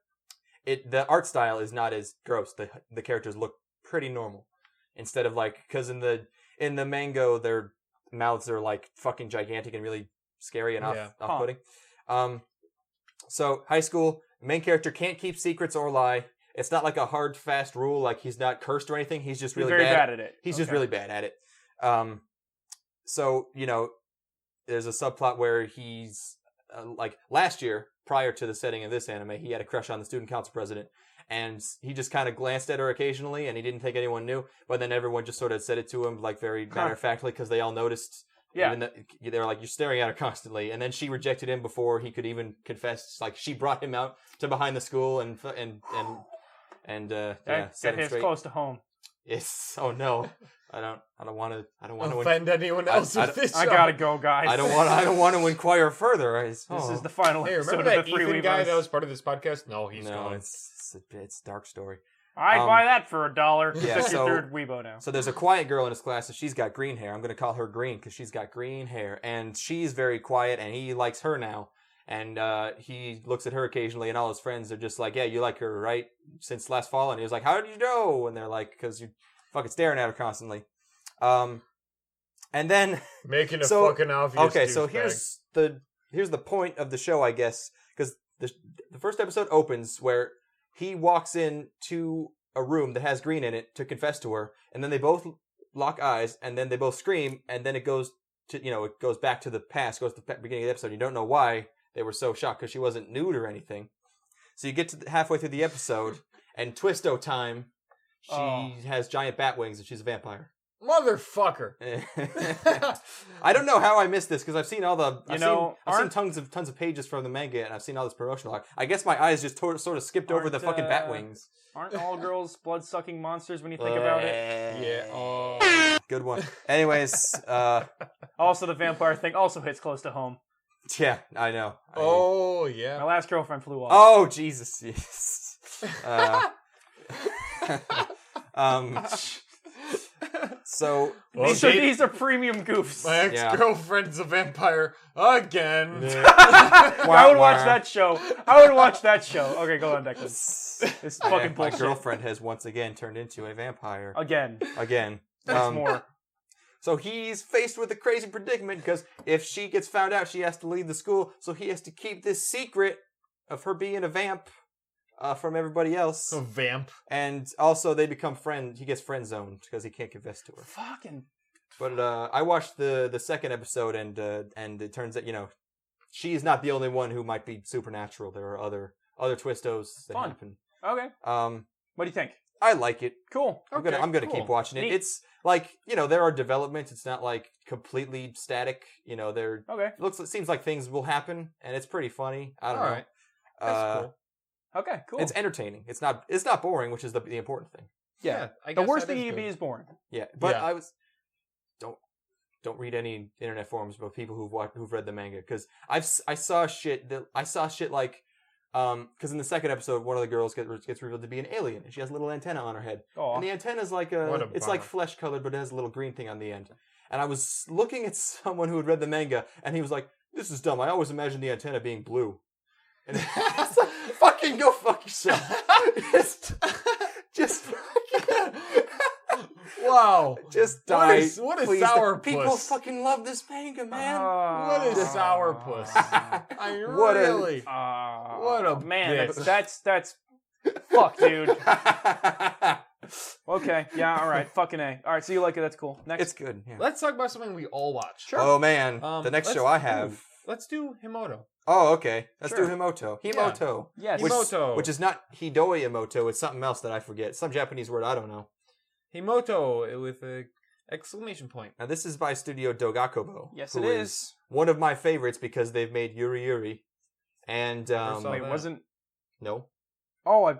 it. The art style is not as gross. The characters look pretty normal. Instead of like, because in the Mango, their mouths are like fucking gigantic and really scary and off-putting. So high school, main character can't keep secrets or lie. It's not like a hard, fast rule, like he's not cursed or anything. He's just He's really very bad at it. He's just Okay. really bad at it. So, there's a subplot where he's, like, last year, prior to the setting of this anime, he had a crush on the student council president, and he just kind of glanced at her occasionally, and he didn't think anyone knew, but then everyone just sort of said it to him, like, very matter-of-factly, because they all noticed. Yeah. They were like, you're staring at her constantly. And then she rejected him before he could even confess. Like, she brought him out to behind the school and set That him hits straight. close to home. Yes. Oh no. I don't want to. Offend anyone else with this I show. gotta go, guys. I don't want to inquire further. This is the final Hey, episode remember of that the Three Ethan guy Weavers. that was part of this podcast? No, he's no. gone. It's a dark story. I'd buy that for $1. Yeah, That's so- your third Weibo now. So there's a quiet girl in his class, and she's got green hair. I'm going to call her Green because she's got green hair, and she's very quiet, and he likes her now. And he looks at her occasionally, and all his friends are just like, "Yeah, you like her, right? Since last fall." And he was like, "How did you know?" And they're like, "Because you're fucking staring at her constantly." And then Making a So- fucking obvious okay, so douchebag. here's the point of the show, I guess, because the first episode opens where he walks into a room that has Green in it to confess to her, and then they both lock eyes, and then they both scream, and then it goes to it goes back to the past, goes to the beginning of the episode. You don't know why they were so shocked because she wasn't nude or anything. So you get to halfway through the episode, and Twisto time, she has giant bat wings and she's a vampire. Motherfucker. I don't know how I missed this because I've seen all the I've seen aren't- tons of pages from the manga and I've seen all this promotional art. I guess my eyes just sort of skipped over the fucking bat wings. Aren't all girls blood-sucking monsters when you think about it? Yeah. Oh. Good one. Anyways, Also, the vampire thing also hits close to home. yeah, I know. Oh, My yeah. last girlfriend flew off. Oh Jesus, yes. So Well, so Jade- these are premium goofs. My ex-girlfriend's a vampire again. I would watch that show. Okay, go on, Declan. This is fucking my bullshit. girlfriend has once again turned into a vampire. Again. Again. That's more. So he's faced with a crazy predicament because if she gets found out, she has to leave the school. So he has to keep this secret of her being a vamp from everybody else. A vamp. And also they become friends. He gets friend zoned because he can't confess to her. Fucking. But I watched the second episode and it turns out, she's not the only one who might be supernatural. There are other twistos that Fun. happen. Okay. What do you think? I like it. Cool. I'm gonna cool. keep watching it. Neat. It's like, there are developments. It's not like completely static. There Okay. it seems like things will happen and it's pretty funny. I don't know. Alright. That's cool. Okay, cool. It's entertaining. It's not boring, which is the important thing. yeah. I The guess worst that thing is you can good. be is boring. Yeah. But Yeah. I was don't read any internet forums about people who've read the manga because I saw shit like because in the second episode one of the girls gets revealed to be an alien and she has a little antenna on her head. Aw. And the antenna is like What a it's like bummer. flesh colored, but it has a little green thing on the end. And I was looking at someone who had read the manga, and he was like, "This is dumb. I always imagined the antenna being blue." And it's like, fucking go fuck yourself. just fucking, Wow. just die. What a please. sourpuss. People fucking love this manga, man. What a sourpuss. I What a- really. What a man. bitch. That's fuck, dude. Okay, yeah, all right, fucking A. All right, so you like it? That's cool. Next, It's good. Yeah. Let's talk about something we all watch. Sure. Oh man, the next show I have. Let's do Himoto. Oh, okay. Let's Sure. do Himoto. Himoto. yes. Himoto. Which is not Hidoi Emoto. It's something else that I forget. Some Japanese word I don't know. Himoto with a Exclamation point. Now this is by Studio Dogakobo. Yes, who it is. one of my favorites because they've made Yuri Yuri, and saw Wait, that. wasn't... no, Oh,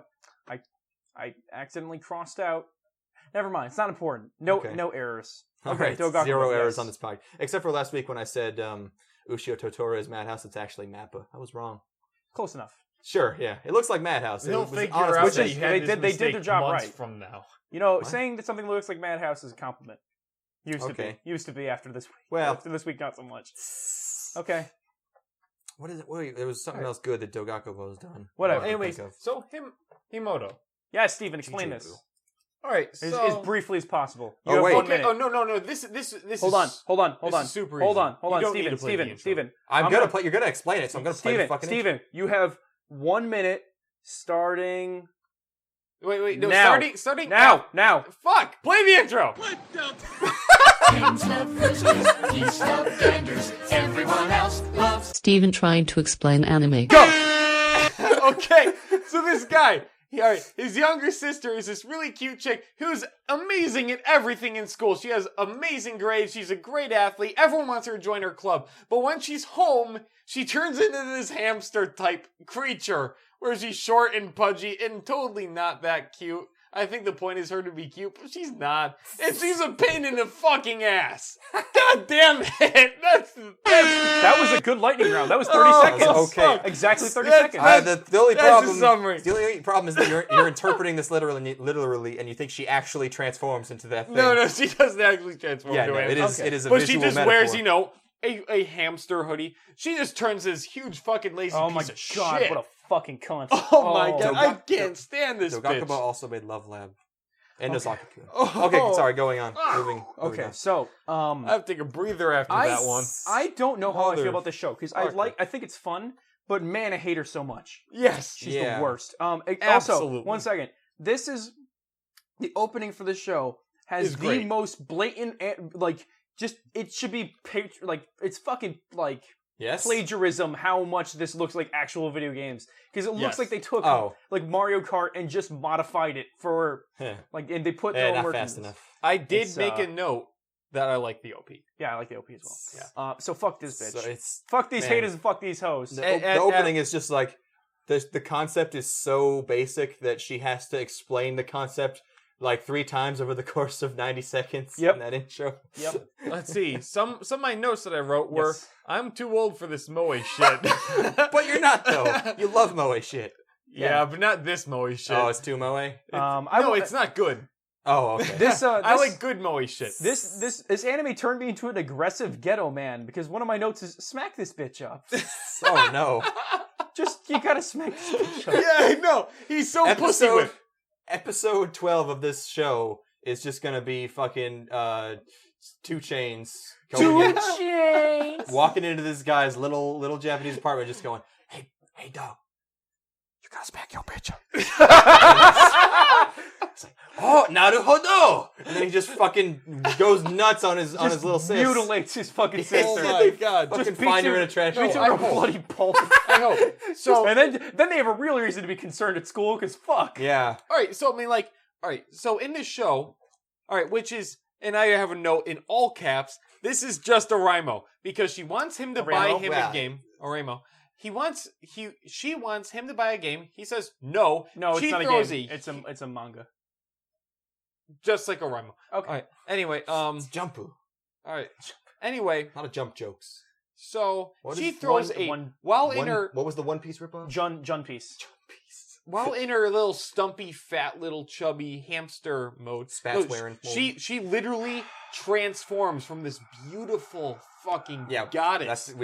I accidentally crossed out. Never mind. It's not important. No, Okay. no errors. All Okay, right, Dogakobo, 0 errors yes. on this podcast, except for last week when I said Ushio Totoro is Madhouse. It's actually Mappa. I was wrong. Close enough. Sure, yeah, it looks like Madhouse. They'll It was figure honest out Which that is- you mistake. had they this did their mistake job months right. from now. You know, What? saying that something looks like Madhouse is a compliment. Used to Okay. be. Used to be after this week. Well- after this week, not so much. Okay. What is it? Wait, there was something else good that Dogakobo has done. Whatever. I can't Anyways, think of. so Himoto. Yeah, Steven, explain Chichibu. this. All right, As, so as briefly as possible. You Oh, have wait. 1 okay. minute. Oh no. This Hold on, is- hold on. this is super Hold easy. on, hold You on, don't need to play the intro. Steven. I'm I'm gonna gonna- play. You're gonna explain it, so I'm gonna play the fucking. Steven, you have 1 minute starting Wait, no, Now. starting now. Fuck, play the intro. Kings love roosters, geese love ganders, everyone else loves Steven trying to explain anime. Okay, so this guy, his younger sister is this really cute chick who's amazing at everything in school. She has amazing grades. She's a great athlete. Everyone wants her to join her club. But when she's home, she turns into this hamster type creature where she's short and pudgy and totally not that cute. I think the point is her to be cute, but she's not. And she's a pain in the fucking ass. God damn it. That was a good lightning round. That was 30 seconds. okay. Exactly 30 That's- seconds. The only That's problem. the summary. The only problem is that you're interpreting this literally, and you think she actually transforms into that thing. No, she doesn't actually transform Yeah, into no, it. it is. Okay. It is a But she visual just metaphor. wears, a hamster hoodie. She just turns this huge fucking lazy Oh piece my of god, shit. what a fucking cunt. Oh my god, I Doga- can't stand this Dogakobo bitch. also made Love Lab. And Nozaki-kun. Oh. Okay, sorry, going on. Moving Okay, on. so I have to take a breather after that one. I don't know how I feel Mother about this show because fucker. I think it's fun, but man, I hate her so much. Yes. She's Yeah. the worst. Also, Absolutely. 1 second. This is the opening for the show has Is the great. most blatant it should be it's fucking Yes. plagiarism how much this looks like actual video games because it looks Yes. like they took Oh. like Mario Kart and just modified it for Heh. and they put their own Not work fast into this. enough. I did It's, make a note that I like the OP. Yeah, I like the OP as well. Yeah. So fuck this bitch. So it's Fuck these man. haters and fuck these hoes. the, And- the and- opening is just like the concept is so basic that she has to explain the concept like 3 times over the course of 90 seconds Yep. in that intro. Yep. Let's see. Some of my notes that I wrote were, Yes. I'm too old for this Moe shit. But you're not though. You love Moe shit. Yeah, but not this Moe shit. Oh, it's too Moe? It's not good. Oh, okay. This I like good Moe shit. This anime turned me into an aggressive ghetto man because one of my notes is smack this bitch up. Oh no. Just you gotta smack this bitch up. Yeah, I know. He's so pussy with. Episode 12 of this show is just gonna be fucking 2 Chainz going in, walking into this guy's little Japanese apartment, just going, "Hey, dog, you gotta smack your bitch up." It's like, "Oh, naruhodo!" And then he just fucking goes nuts on his little sis. Mutilates his fucking Yes. sister. Oh my god. Fucking Just find beats her in a trash beats can. her I in a hope. bloody pulp. I hope. So, And then they have a real reason to be concerned at school because fuck. Yeah. alright, so I mean, like, alright, so in this show, alright, which is, and I have a note in all caps, this is just a Rimo, because she wants him to buy Rimo? him Yeah. a game, Rimo. She wants him to buy a game. He says no. No, she it's not a throws game. It's a manga. just like a Rimo. Okay. Alright. Anyway, It's Jumpu. alright. Anyway, A lot of jump jokes. so What she is throws one- while in her What was the One Piece ripoff? Jun Piece. while in her little stumpy, fat, little chubby hamster mode, Spats wearing. she literally transforms from this beautiful fucking goddess.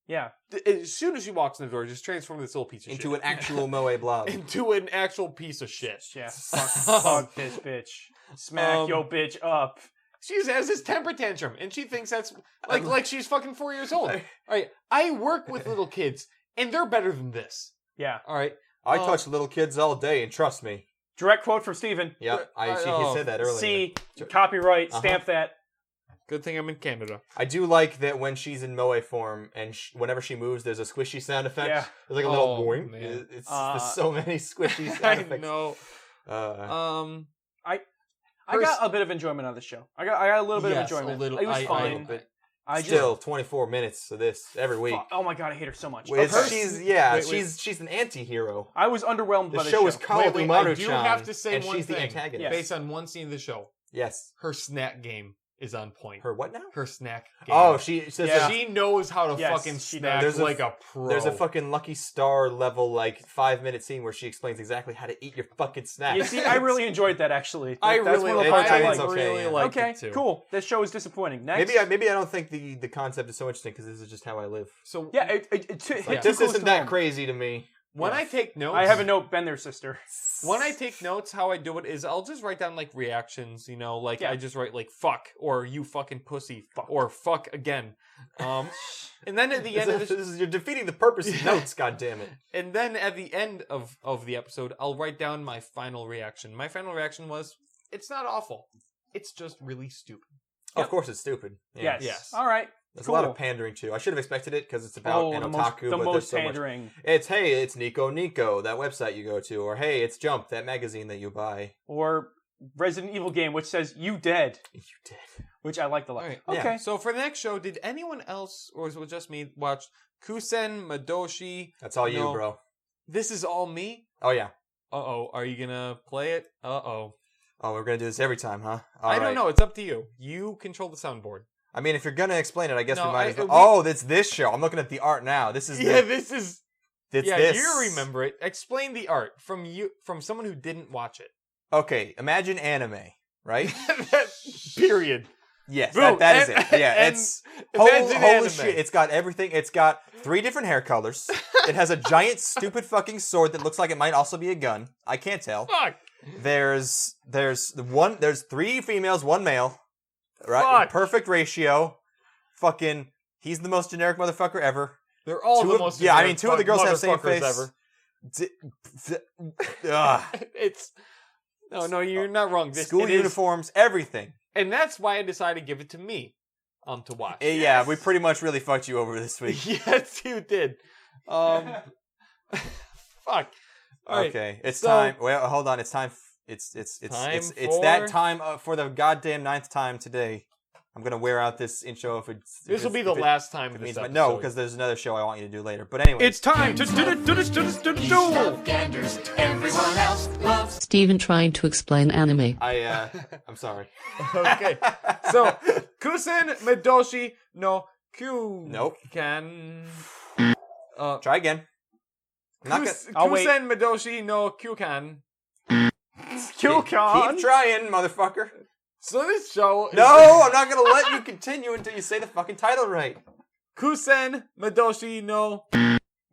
Yeah. As soon as she walks in the door, just transform this little piece of Into shit an actual Moe blob. into an actual piece of shit. Yeah. Fuck this bitch. Smack yo bitch up. She has this temper tantrum, and she thinks that's like she's fucking 4 years old. All right, I work with little kids, and they're better than this. Yeah. All right, I touch little kids all day, and trust me. Direct quote from Steven. Yep, he said that earlier. See, copyright, stamp that. good thing I'm in Canada. I do like that when she's in Moe form, and whenever she moves, there's a squishy sound effect. Yeah. There's like a little Oh, boing. man. There's so many squishy sound I effects. know. I got a bit of enjoyment out of the show. I got a little bit of Yes, enjoyment. a little- It was I- fine. But I still, 24 minutes of this every week. Oh my god, I hate her so much. It's- Okay. she's an anti-hero. I was underwhelmed by The the show is called Wait, I umaru-chan, do have to say and one she's the thing. antagonist. Yes. Based on one scene of the show, Yes. her snack game is on point. Her what now? Her snack game. Oh, she says Yeah. She knows how to Yes, fucking she snack does. like a pro. there's a fucking Lucky Star level 5-minute scene where she explains exactly how to eat your fucking snack. You see, I really enjoyed that actually. I That's really, one of the parts I it's liked. okay, really yeah. liked Okay, it too. cool. This show is disappointing. Next, Maybe I don't think the concept is so interesting because this is just how I live. So yeah, it hit too This close isn't to that home. crazy to me. when I take notes, I have a note. Been there, sister. When I take notes, how I do it is I'll just write down reactions, Yeah. I just write fuck or you fucking pussy or fuck again. And then at the end of You're defeating the purpose of notes, goddammit. and then at the end of the episode, I'll write down my final reaction. My final reaction was, it's not awful. It's just really stupid. Of course it's stupid. Yeah. Yes. All right. There's Cool. a lot of pandering too. I should have expected it because it's about an otaku, the but most there's so pandering. much. It's Nico Nico, that website you go to, or hey, it's Jump, that magazine that you buy. Or Resident Evil game, which says "you dead," You did. which I liked a lot. All right. Okay. Yeah. So for the next show, did anyone else, or was it just me, watch Kusen Madoshi? That's all you, No. bro. This is all me? Oh yeah. Uh-oh. Are you gonna play it? Uh-oh. Oh, we're gonna do this every time, huh? All I right. don't know. It's up to you. You control the soundboard. I mean, if you're gonna explain it, I guess No, we might. As well. we- Oh, it's this show. I'm looking at the art now. This is Yeah, the, this is... it's yeah, this. you remember it. Explain the art from someone who didn't watch it. Okay, imagine anime, right? Period. Yes, Boom. that is And- it. Yeah, and it's imagine holy anime. shit. It's got everything. It's got 3 different hair colors. It has a giant, stupid fucking sword that looks like it might also be a gun. I can't tell. Fuck. There's 3 females, 1 male. Right? Fuck. Perfect ratio. Fucking, he's the most generic motherfucker ever. They're all Two the of- most... yeah, I mean, 2 of the girls have the same motherfuckers face. ever. Ugh. It's... No, you're not wrong. School it is- uniforms, everything. and that's why I decided to give it to me to watch. Yeah, we pretty much really fucked you over this week. Yes, you did. Fuck. All right. Okay, it's so- time. Well, hold on. It's time. It's Time that for- time for the goddamn 9th time today. I'm gonna wear out this intro if it's. This will be the last time of this episode. No, because there's another show I want you to do later. But anyway, It's time to do. Ganders, everyone else loves. Steven trying to explain anime. I'm sorry. Okay. So, Kusen Medoshi no Kyu Nope. can Try again. I'm not I'll wait. Kusen Medoshi no Kyukan. gonna keep trying, motherfucker. So this show is No, I'm not gonna let you continue until you say the fucking title right. Kusen Medoshi no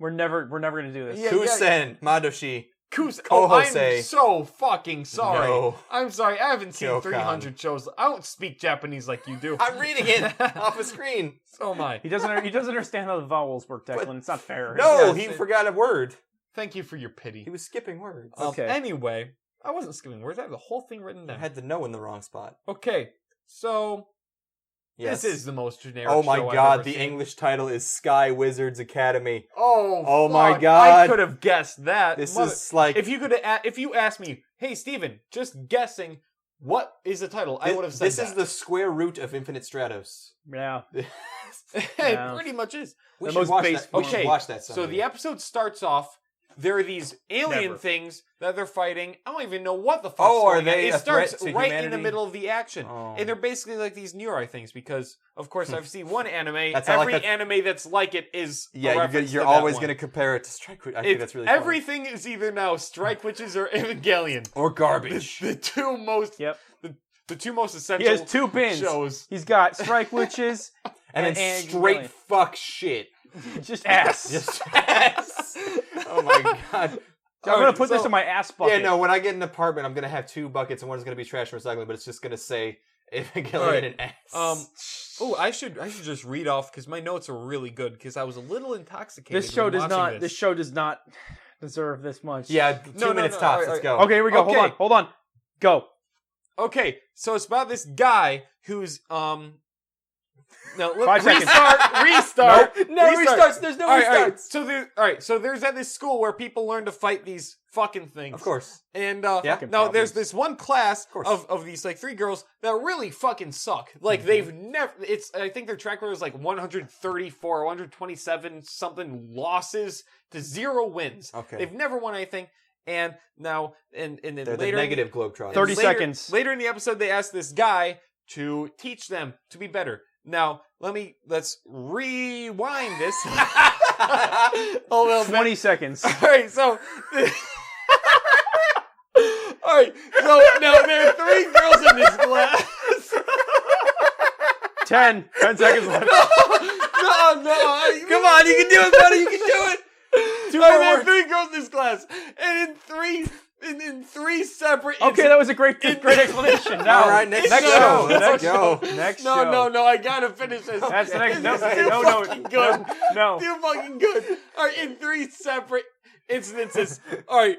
We're never gonna do this. Yeah. Kusen Madoshi. Oh, I'm Kohosei. so fucking sorry. No. I'm sorry. I haven't seen Kyokan. 300 shows. I don't speak Japanese like you do. I'm reading it off a screen. So am I. He doesn't understand how the vowels work, Declan. It's not fair. No, Yes, he it- forgot a word. Thank you for your pity. He was skipping words. Okay. Anyway, I wasn't skipping words. I have the whole thing written I down. had the no in the wrong spot. Okay, so Yes. this is the most generic. Oh my show I've god, ever the seen. English title is Sky Wizards Academy. Oh my fuck, God. I could have guessed that. This is like if you asked me, hey Steven, just guessing, what is the title? I would have said this is the square root of Infinite Stratos. Yeah. it Yeah. pretty much is. We The should most watch base that. We Okay, should watch that. So someday. the episode starts off. There are these alien Never. things that they're fighting. I don't even know what the fuck. Oh, are they It a starts threat to right in the humanity? middle of the action, Oh. and they're basically like these Nuri things. Because of course I've seen one anime. That's not like Every that- anime that's like it is a yeah, reference you're to that always one. going to compare it to Strike. I think that's really funny. Everything is either now Strike Witches or Evangelion. or garbage. The two most Yep. the two most He essential has 2 bins. shows. He's got Strike Witches and then and straight Evangelion. fuck shit. Just ass. Just ass. Oh my god. I'm gonna put so- this in my ass bucket. Yeah, no. When I get an apartment, I'm gonna have 2 buckets, and one's gonna be trash and recycling, but it's just gonna say Evangelion Alright. and ass. Oh, I should just read off because my notes are really good because I was a little intoxicated. This show when does watching not. This. This show does not deserve this much. Yeah, 2 no, minutes no, tops. alright, Let's go. Okay, here we go. Okay. Hold on. Go. Okay, so it's about this guy who's No, 5 seconds. Restart. No restarts. There's no restarts. So there's at this school where people learn to fight these fucking things. Of course. And Yeah. now there's this one class course. of these like 3 girls that really fucking suck. Like they've never. I think their track record is like 134, 127 something losses to 0 wins. Okay. They've never won anything. And now and then They're later the negative Globetrotters. 30 seconds. Later in the episode, they ask this guy to teach them to be better. Now, let's rewind this. Hold on, 20 seconds. All right, so now there are 3 girls in this class. 10 seconds left. No, Come on, you can do it, buddy. You can do it. there are 3 girls in this class, and in 3 separate. Okay, that was a great explanation. Now, All right, next show. show. Next Let's show. go. Next show. No, I gotta finish this. That's the next. No, It's too no, fucking good. no. Too fucking good. All right, in 3 separate incidences. All right,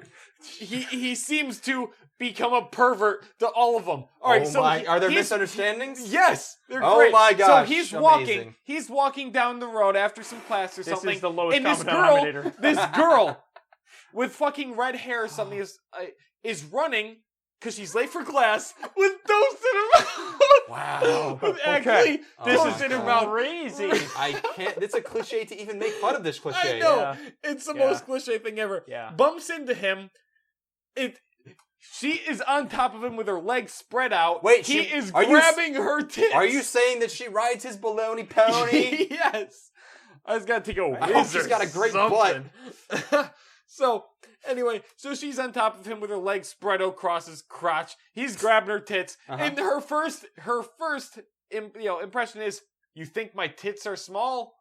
he seems to become a pervert to all of them. All right, so are there he's- misunderstandings? Yes, they're Oh great. my gosh, So he's amazing. walking down the road after some class or This something. is the lowest and this common girl, denominator. this girl with fucking red hair or something is running because she's late for class with toast in her mouth. Wow. With Okay. actually This toast is in her mouth. crazy. I can't. It's a cliche to even make fun of this cliche. I know. Yeah. It's the Yeah. most cliche thing ever. Yeah. Bumps into him. She is on top of him with her legs spread out. Wait, he she- is are you grabbing her tits. Are you saying that she rides his baloney pony? Yes. I just gotta take a I whiz hope she's or got a great something. So, anyway, she's on top of him with her legs spread out across his crotch. He's grabbing her tits. And her first impression is, "You think my tits are small?"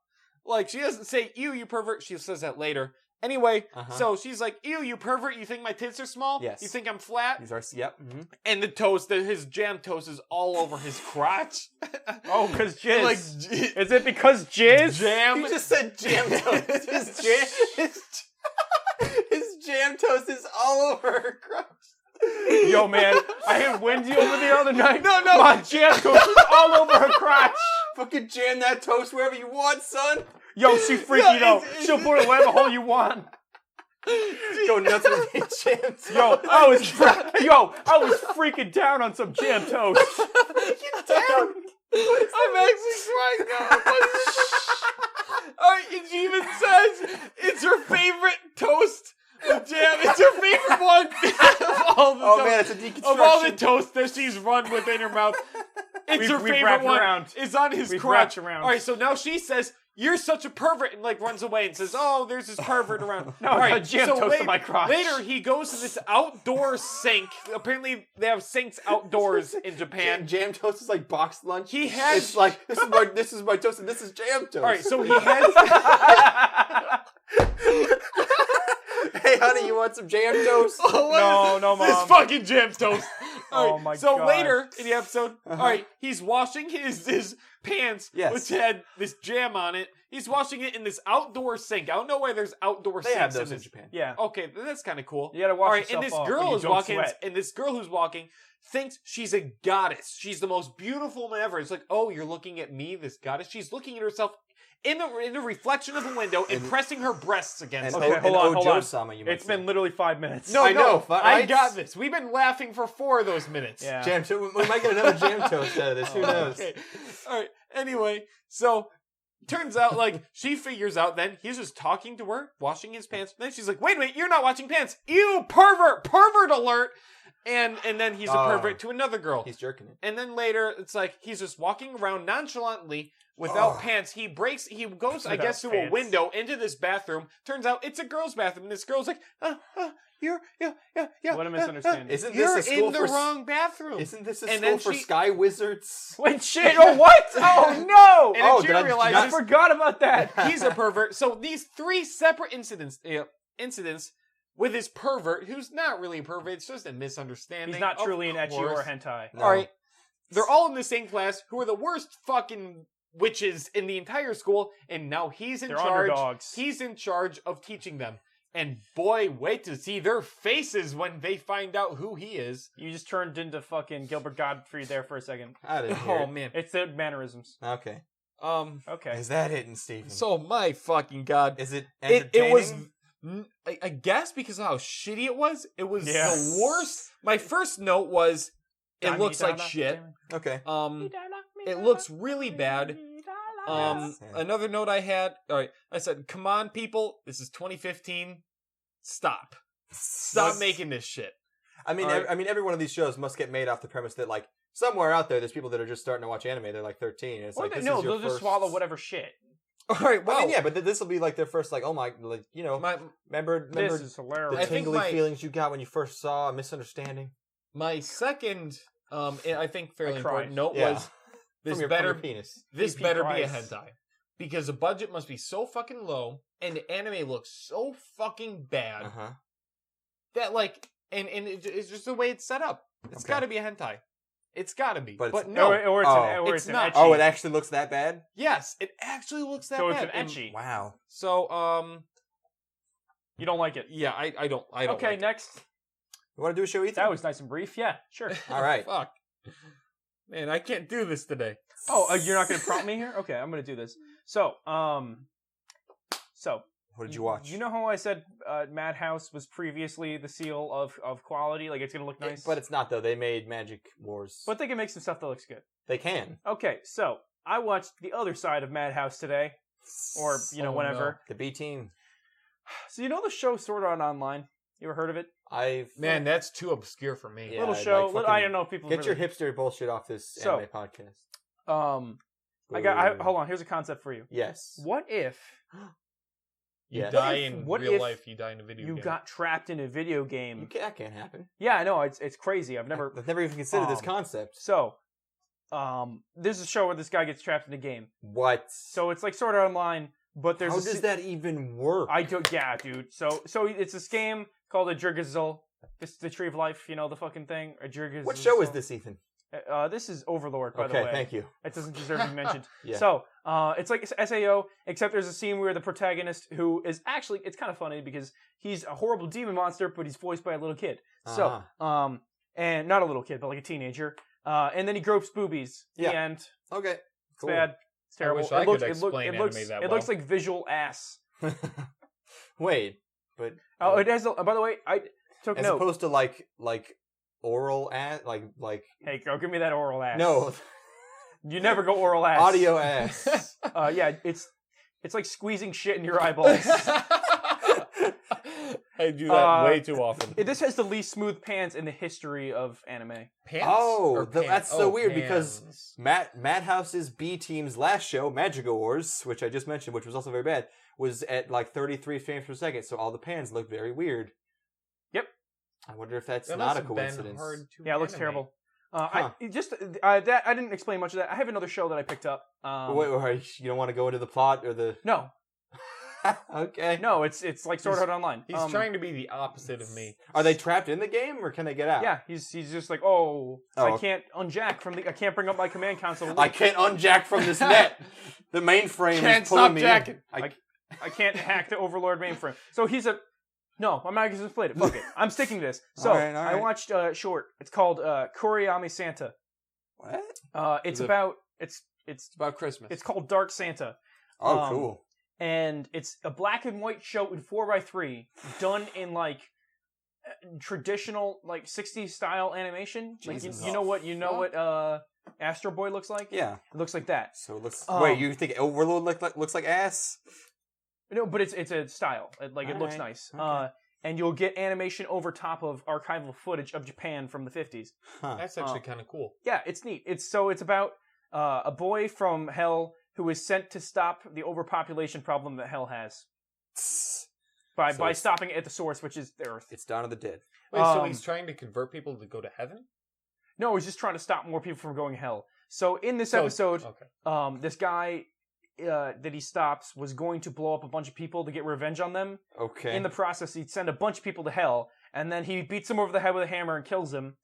Like, she doesn't say, "Ew, you pervert." She says that later. Anyway, so she's like, "Ew, you pervert, you think my tits are small? Yes. You think I'm flat?" These are, yep. Mm-hmm. And the toast, his jam toast is all over his crotch. Oh, because jizz. Like, Is it because jizz? jam. You just said jam toast. His jam toast is all over her crotch. Yo, man, I had Wendy over the other night. No. My jam toast was all over her crotch. Fucking jam that toast wherever you want, son. Yo, she freaky though. She'll put it wherever hole you want. Go nuts with the jam toast. Yo, I was freaking down on some jam toast. I'm actually crying now. Alright, and she even says it's her favorite toast with jam. It's her favorite one of all the toast. Man, it's a deconstruction. Of all the toast that she's run within her mouth, it's her We've favorite wrapped one. around. It's on his We've crotch. wrapped around. Alright, so now she says, "You're such a pervert," and like runs away and says, "Oh, there's this pervert around." No, All I got jam toast on my crotch. Later, he goes to this outdoor sink. Apparently, they have sinks outdoors in Japan. Jam toast is like boxed lunch. He has. It's like this is my toast and this is jam toast. All right, so he has. Hey, honey, you want some jam toast? No, Mom. This fucking jam toast. All right, Oh my so God. later in the episode, all right, he's washing his pants, Yes. which had this jam on it. He's washing it in this outdoor sink. I don't know why there's outdoor They sinks have those in this. Japan. Yeah. Okay, that's kind of cool. You gotta wash All right, yourself and this off when girl you is don't walking, sweat. and this girl who's walking thinks she's a goddess. She's the most beautiful woman ever. It's like, oh, you're looking at me, this goddess. She's looking at herself in the reflection of a window and pressing her breasts against And, it. Okay, hold on. Ojo-sama, you might It's say. been literally 5 minutes. No, I know, I right? got this. We've been laughing for 4 of those minutes. Yeah. Jam toast. We might get another jam toast out of this. Who knows? Okay. All right. Anyway, so turns out like she figures out then he's just talking to her, washing his pants. Then she's like, "Wait a minute, you're not washing pants. Ew, pervert alert." And then he's a pervert to another girl. He's jerking it. And then later it's like he's just walking around nonchalantly without pants. He goes, I guess, through a pants. window into this bathroom. Turns out it's a girl's bathroom. And this girl's like, yeah. What a misunderstanding. Isn't this You're a school in the for wrong bathroom. Isn't this a And school then for she- sky wizards? Wait, shit. Oh, what? Oh, no. And then she did I realizes I forgot about that. he's a pervert. So these 3 separate incidents with his pervert, who's not really a pervert, it's just a misunderstanding. He's not of truly an ecchi or a course. hentai. No. All right, they're all in the same class. Who are the worst fucking witches in the entire school? And now he's in They're charge. underdogs. He's in charge of teaching them. And boy, wait to see their faces when they find out who he is. You just turned into fucking Gilbert Gottfried there for a second. I didn't hear Oh it. man. It's the mannerisms. Okay. Okay. Is that hitting, Stephen? So my fucking god, is it it entertaining? was. I guess because of how shitty it was the worst. My first note was, it looks like shit. Okay. It looks really bad. Another note I had. All right, I said, "Come on, people! This is 2015. Stop making this shit." I mean, Alright. I mean, every one of these shows must get made off the premise that, like, somewhere out there, there's people that are just starting to watch anime. They're like 13. And it's Or like, this no, is your they'll just first... swallow whatever shit. All right, well, I mean, yeah, but this will be like their first, like, oh my, like, you know, remember This is the hilarious. I think tingly my- feelings you got when you first saw a misunderstanding? my second, I think fairly I cried. important note Yeah. was this From your better penis. This PP better be a Price. hentai, because the budget must be so fucking low and the anime looks so fucking bad Uh-huh. that like, and it's just the way it's set up. It's Okay. got to be a hentai. It's got to be, But but, it's- no. Or it's, Oh. or It's it's an not. ecchi. Oh, it actually looks that bad? Yes, it actually looks that So bad. it's an And- ecchi. Wow. So You don't like it. yeah, I don't. Okay, like it. next. You want to do a show, Ethan? That was nice and brief. Yeah, sure. All right. Fuck. Man, I can't do this today. Oh, you're not going to prompt me here? Okay, I'm going to do this. So, What did you watch? You know how I said Madhouse was previously the seal of quality? Like, it's going to look nice? But it's not, though. They made Magic Wars. But they can make some stuff that looks good. They can. Okay, so I watched the other side of Madhouse today. Or, Oh, whenever. The B Team. So you know the show Sword Art Online? You ever heard of it? Man, that's too obscure for me. Yeah, Little like show. fucking- I don't know if people Get really... your hipster bullshit off this So- anime podcast. hold on, here's a concept for you. Yes. What if You Yes. die if- in what real if life, you die in a video you game. got trapped in a video game? That can't happen. Yeah, I know, it's crazy. I've never... I've never even considered this Um, concept. So, there's a show where this guy gets trapped in a game. What? So it's like Sword Art Online, but there's How a does that even work? yeah, dude. So it's this game called a Jirgazul. It's the Tree of Life, the fucking thing. A Jirgazul. What show is this, Ethan? This is Overlord, by the Okay, way. thank you. It doesn't deserve to be mentioned. Yeah. So, it's like SAO, except there's a scene where the protagonist, who is actually, it's kind of funny because he's a horrible demon monster, but he's voiced by a little kid. So, and not a little kid, but like a teenager. And then he gropes boobies. Yeah. And Okay. it's Cool. bad. It's terrible. wish I it looks, could it look- explain it looks, anime that It looks well. like visual ass. Wait, but Oh, it has. By the way, I took as note. opposed to like oral ass, like Hey, girl, give me that oral ass. no You never go oral ass. audio ass. Yeah, it's like squeezing shit in your eyeballs. I do that way Uh, too often. This has the least smooth pants in the history of anime. Pants? Oh, Or that's so weird because pans. Madhouse's B Team's last show, Magic Wars, which I just mentioned, which was also very bad, was at like 33 frames per second, so all the pans look very weird. Yep. I wonder if that's That not must a have been coincidence. hard to Yeah, it looks animate. terrible. Huh. I didn't explain much of that. I have another show that I picked up. Wait, you don't want to go into the plot or the? No, Okay. no, it's like Sword Art Online. He's trying to be the opposite of me. Are they trapped in the game or can they get out? Yeah, he's just like, Oh, I can't unjack from the. I can't bring up my command console. I can't unjack from this net. The mainframe Can't is pulling stop me jacking. in. I can't hack the Overlord mainframe. So he's a. No, I'm not going to split it. Fuck it. I'm sticking to this. So All right. I watched a short. It's called Kuriyami Santa. What? It's Is it- about it's It's about Christmas. it's called Dark Santa, Oh, cool. and it's a black and white show in 4:3 done in like traditional like 60s style animation. Like Jesus. you know what Astro Boy looks like? Yeah. It looks like that. So it looks. Um, wait, you think Overlord looks like ass? No, but it's a style. It looks Alright, nice. okay. And you'll get animation over top of archival footage of Japan from the 50s. Huh. That's actually kind of cool. Yeah, it's neat. It's about a boy from hell who is sent to stop the overpopulation problem that hell has by So by it's- stopping it at the source, which is the Earth. It's Dawn of the Dead. Wait, so Um, he's trying to convert people to go to heaven? No, he's just trying to stop more people from going to hell. So in this So- episode, Okay. this guy that he stops was going to blow up a bunch of people to get revenge on them. Okay. In the process, he'd send a bunch of people to hell, and then he beats them over the head with a hammer and kills them.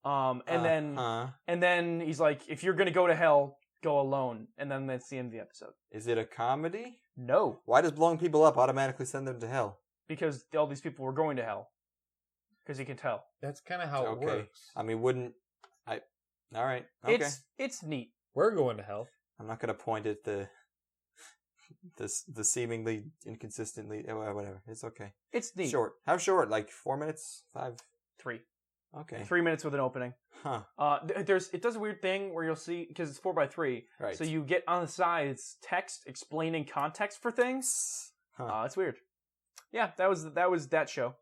And then he's like, "If you're gonna go to hell, go alone." And then that's the end of the episode. Is it a comedy? No, Why does blowing people up automatically send them to hell? because all these people were going to hell. Because he can tell. That's kind of how it Okay. works. I mean, wouldn't I? All right. Okay. It's neat. We're going to hell. I'm not gonna point at the seemingly inconsistently whatever. It's okay. It's neat. Short. How short? Like 4 minutes? 5? 3. Okay. 3 minutes with an opening. Huh. It does a weird thing where you'll see, because it's 4x3, Right. so you get on the sides text explaining context for things. Huh. It's weird. Yeah, that was that show.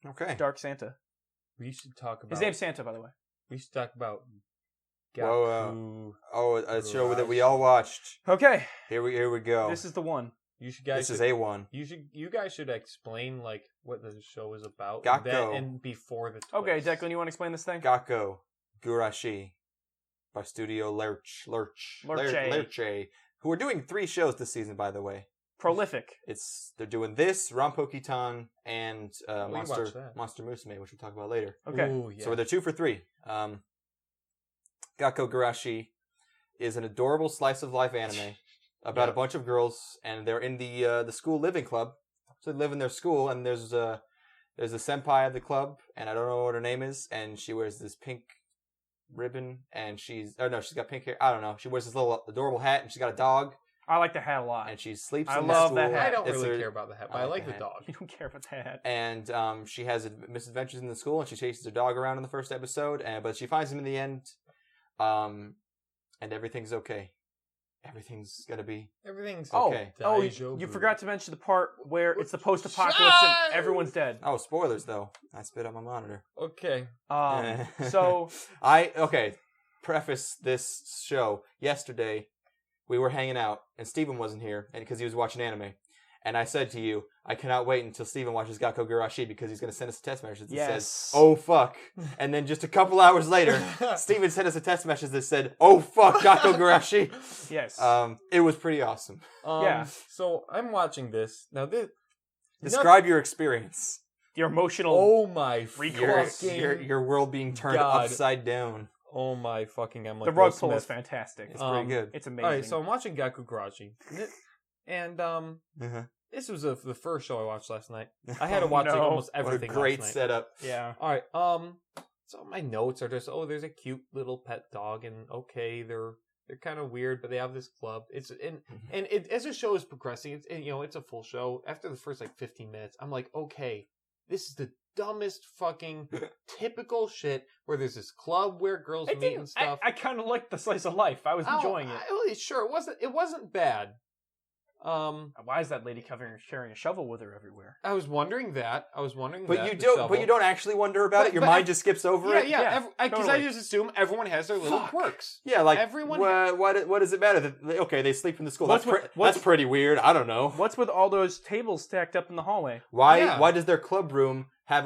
Okay. Dark Santa. We should talk about. His name's Santa, by the way. We should talk about. Whoa, a show that we all watched. Okay, Here we go. this is the one. You should guys. This is A1. You guys should explain like what the show is about. Gakko. And before the twist. Okay, Declan, you want to explain this thing? Wakako Gurashi by Studio Lerche, who are doing 3 shows this season, by the way. Prolific. They're doing this, Rampo-Kitan, and we watched that. Monster Musume, which we'll talk about later. Okay. Ooh, yeah. So they're 2 for 3. Wakako Gurashi is an adorable slice of life anime about a bunch of girls, and they're in the school living club. So they live in their school, and there's a senpai of the club, and I don't know what her name is, and she wears this pink ribbon, and she's got pink hair. I don't know. She wears this little adorable hat, and she's got a dog, I like the hat a lot. and she sleeps I in love the that school. hat. I don't It's really her- care about the hat, but I I like like the the hat. dog. You don't care about the hat. And she has misadventures in the school, and she chases her dog around in the first episode, but she finds him in the end, and everything's okay. Everything's gonna be Everything's okay. Oh, Daijoubu. you forgot to mention the part where it's the post-apocalypse and everyone's dead. Oh, spoilers though. I spit on my monitor. Okay. So Preface this show. Yesterday, we were hanging out, and Steven wasn't here, and because he was watching anime. And I said to you, I cannot wait until Steven watches Wakako Gurashi because he's going to send us a text message that says, "Oh fuck!" And then just a couple hours later, Steven sent us a text message that said, "Oh fuck, Wakako Gurashi." yes. It was pretty awesome. Yeah. So I'm watching this now. Describe your experience. Your emotional. Oh my Your, fucking! your world being turned God. upside down. Oh my fucking! I'm like the rug Will pull is Smith. fantastic. It's pretty good. It's amazing. All right, so I'm watching Gaku Garachi, and Uh-huh. this was the first show I watched last night. I had to watch like almost What a everything. great last night. setup. yeah. All right. So my notes are just, there's a cute little pet dog, and okay, they're kind of weird, but they have this club. It's as the show is progressing, it's a full show. After the first like 15 minutes, I'm like, okay, this is the dumbest fucking typical shit where there's this club where girls meet and stuff. I kind of liked the slice of life. I was enjoying it. Sure, it wasn't bad. Why is that lady carrying a shovel with her everywhere? I was wondering that. But you don't actually wonder about it. Your mind just skips over it. Yeah, because totally. I just assume everyone has their little quirks. Yeah, like Everyone what does it matter? Okay, they sleep in the school. What's That's pretty weird. I don't know. What's with all those tables stacked up in the hallway? Why does their club room have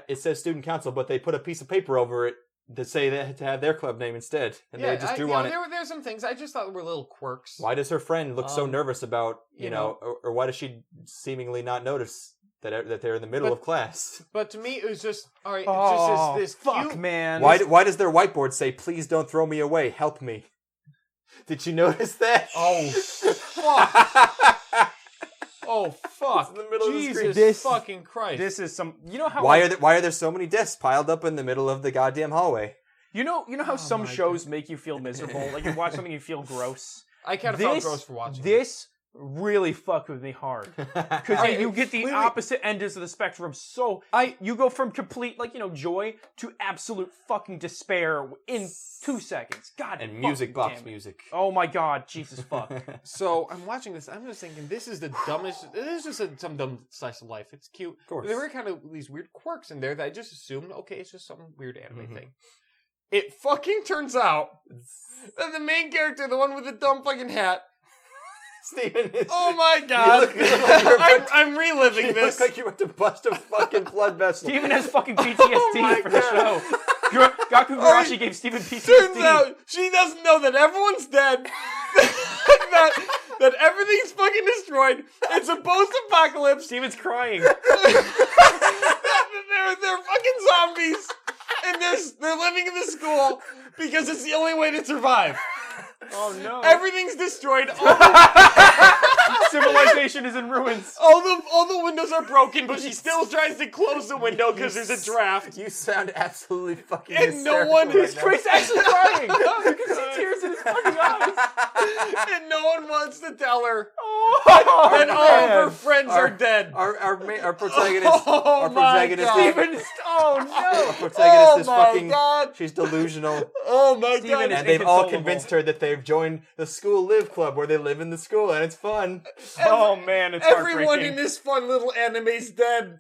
it says student council, but they put a piece of paper over it to say that to have their club name instead, and they just drew on it. There's some things I just thought were little quirks. Why does her friend look so nervous about or why does she seemingly not notice that they're in the middle of class? But to me, it was just all right. Oh, It's just this fuck, cute, man. Why does their whiteboard say, "Please don't throw me away, help me"? Did you notice that? Oh fuck! Oh fuck! It's in the middle of the screen. Jesus fucking Christ! This is some. You know how Why are there so many desks piled up in the middle of the goddamn hallway? you know how some shows make you feel miserable. Like you watch something, you feel gross. I kind of felt gross for watching. This really fucked with me hard because you get the opposite ends of the spectrum. So you go from complete joy to absolute fucking despair in 2 seconds. God, And music box damn it. music. Oh my god, Jesus fuck. So I'm watching this. I'm just thinking, this is the dumbest. This is just some dumb slice of life. It's cute. Of course. There were kind of these weird quirks in there that I just assumed, okay, it's just some weird anime thing. It fucking turns out that the main character, the one with the dumb fucking hat. Steven is... Oh my god! You look like you're about to- I'm reliving You this. look like you went to bust a fucking blood vessel. Steven has fucking PTSD Oh for the show. Gaku Gurashi gave Steven PTSD. Turns out she doesn't know that everyone's dead. that everything's fucking destroyed. It's a post-apocalypse. Steven's crying. they're fucking zombies, and they're living in the school because it's the only way to survive. Oh no. Everything's destroyed. Civilization is in ruins. All the windows are broken, but she still tries to close the window because there's a draft. You sound absolutely fucking And no hysterical one right is now. He's actually crying. You can see tears in his fucking eyes. And no one wants to tell her Oh, that all of her friends are dead. Our protagonist, Oh our my protagonist, God. Steven, oh our no. protagonist is my fucking. God. She's delusional, Oh my Steven God. is and they've all inconsolable. convinced her that they've joined the school live club where they live in the school, and it's fun. Oh man, it's Everyone heartbreaking. in this fun little anime's dead.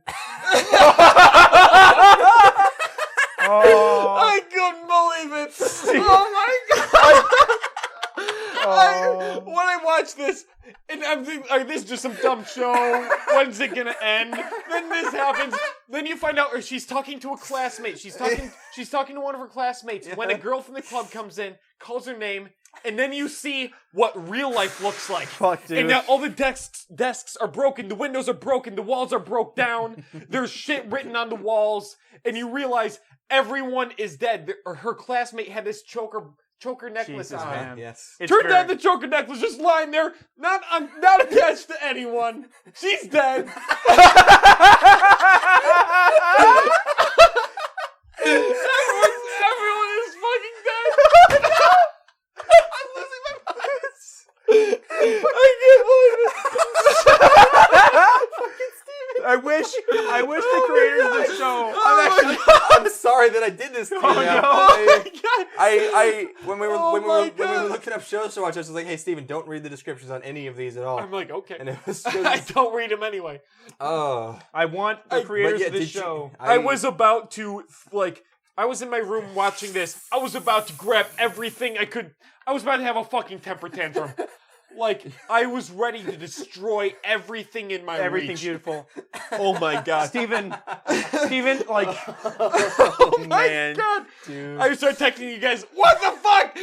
Oh. I couldn't believe it. Oh my God. When I watch this, and I'm thinking, like, this is just some dumb show. When's it gonna end? Then this happens. Then you find out, or she's talking to a classmate. She's talking to one of her classmates. When a girl from the club comes in, calls her name, and then you see what real life looks like. Fuck, dude. And now all the desks are broken. The windows are broken. The walls are broke down. There's shit written on the walls, and you realize everyone is dead. Her classmate had this choker necklace Jesus, on. man. Yes. It's Turned very- out the choker necklace just lying there, not attached to anyone. She's dead. Everyone is fucking dead. I'm losing my mind. I can't believe it. Fucking Steven. I wish the creators of this show. I'm sorry that I did this to you. Oh, no. When we were looking up shows to watch, I was like, "Hey, Steven, don't read the descriptions on any of these at all." I'm like, okay. And it was I just, don't read them anyway. oh, I want the creators yeah, of this did you- show. I was about to, I was in my room watching this. I was about to grab everything I could. I was about to have a fucking temper tantrum. I was ready to destroy everything in my Everything reach. beautiful. Oh my God. Steven, Oh my God. dude. I started texting you guys, what the fuck?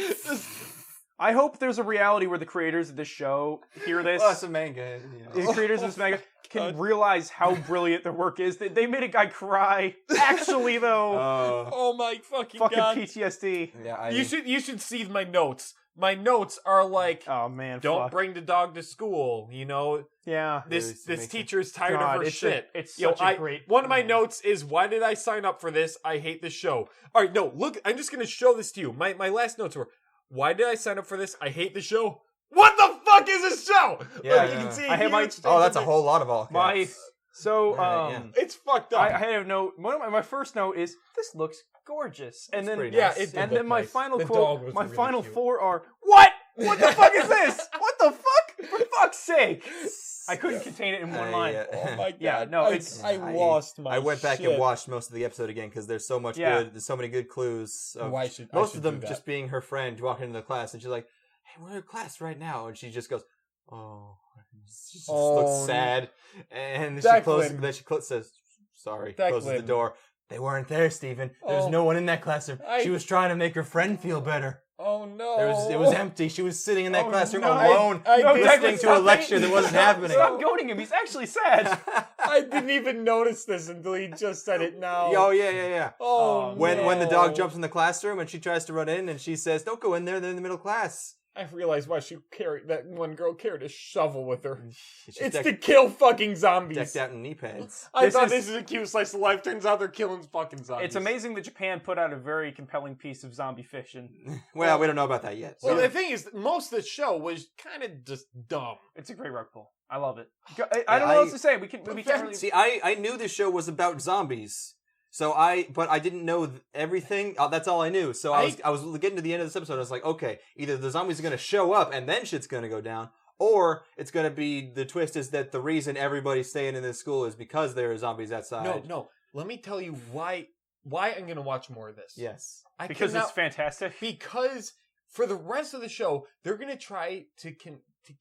I hope there's a reality where the creators of this show hear this. Well, it's a manga. You know. The creators of this manga can realize how brilliant their work is. They made a guy cry. Actually, though, Oh my fucking fucking God. PTSD. Yeah, You should see my notes. My notes are like, Oh man, don't fuck. bring the dog to school, you know? Yeah. This Really makes teacher is tired God, of her it's shit. it's Yo, such a great. One of my notes is, why did I sign up for this? I hate this show. All right, no, look, I'm just going to show this to you. My last notes were, why did I sign up for this? I hate the show. What the fuck is this show? Yeah, Look, you yeah. can see I have my- huge things Oh, that's a in whole lot of all caps. My so Right, yeah. It's fucked up. I had a note. One of my first note is this looks gorgeous, and then pretty yeah, nice. it did and look then my nice. final The dog quote, was my really final cute. 4 are what? What the fuck is this? What the fuck? For fuck's sake! I couldn't contain it in one line. Oh my God. Yeah, no, it's- I lost my I went back shit. and watched most of the episode again because there's so much Yeah. good. There's so many good clues. Of I should most do of them that. just being her friend walking into the class, and she's like, "Hey, we're in class right now," and she just goes, "Oh," she just Oh, looks sad, and Declan. then she says, "Sorry," Declan. closes the door. They weren't there, Stephen. There was Oh. no one in that classroom. I- She was trying to make her friend feel better. Oh no. It was empty. She was sitting in that Oh, classroom no. alone, I No, did- listening Declan, to a stop lecture it. that wasn't happening. Stop goading him. He's actually sad. I didn't even notice this until he just said it now. Oh yeah. Oh, When the dog no. jumps in the classroom and she tries to run in and she says, "Don't go in there. They're in the middle class." I realized why that one girl carried a shovel with her. She's It's decked, to kill fucking zombies. decked out in knee pads. I This thought is- this is a cute slice of life. Turns out they're killing fucking zombies. It's amazing that Japan put out a very compelling piece of zombie fiction. Well, we don't know about that yet. Well, So- the thing is, most of the show was kind of just dumb. It's a great rug pull. I love it. I don't know what else to say. We can't really. See, I knew this show was about zombies. But I didn't know everything. That's all I knew. So I was getting to the end of this episode. I was like, okay, either the zombies are going to show up and then shit's going to go down, or it's going to be the twist is that the reason everybody's staying in this school is because there are zombies outside. No. Let me tell you why I'm going to watch more of this. Yes. Because it's fantastic. Because for the rest of the show, they're going to try to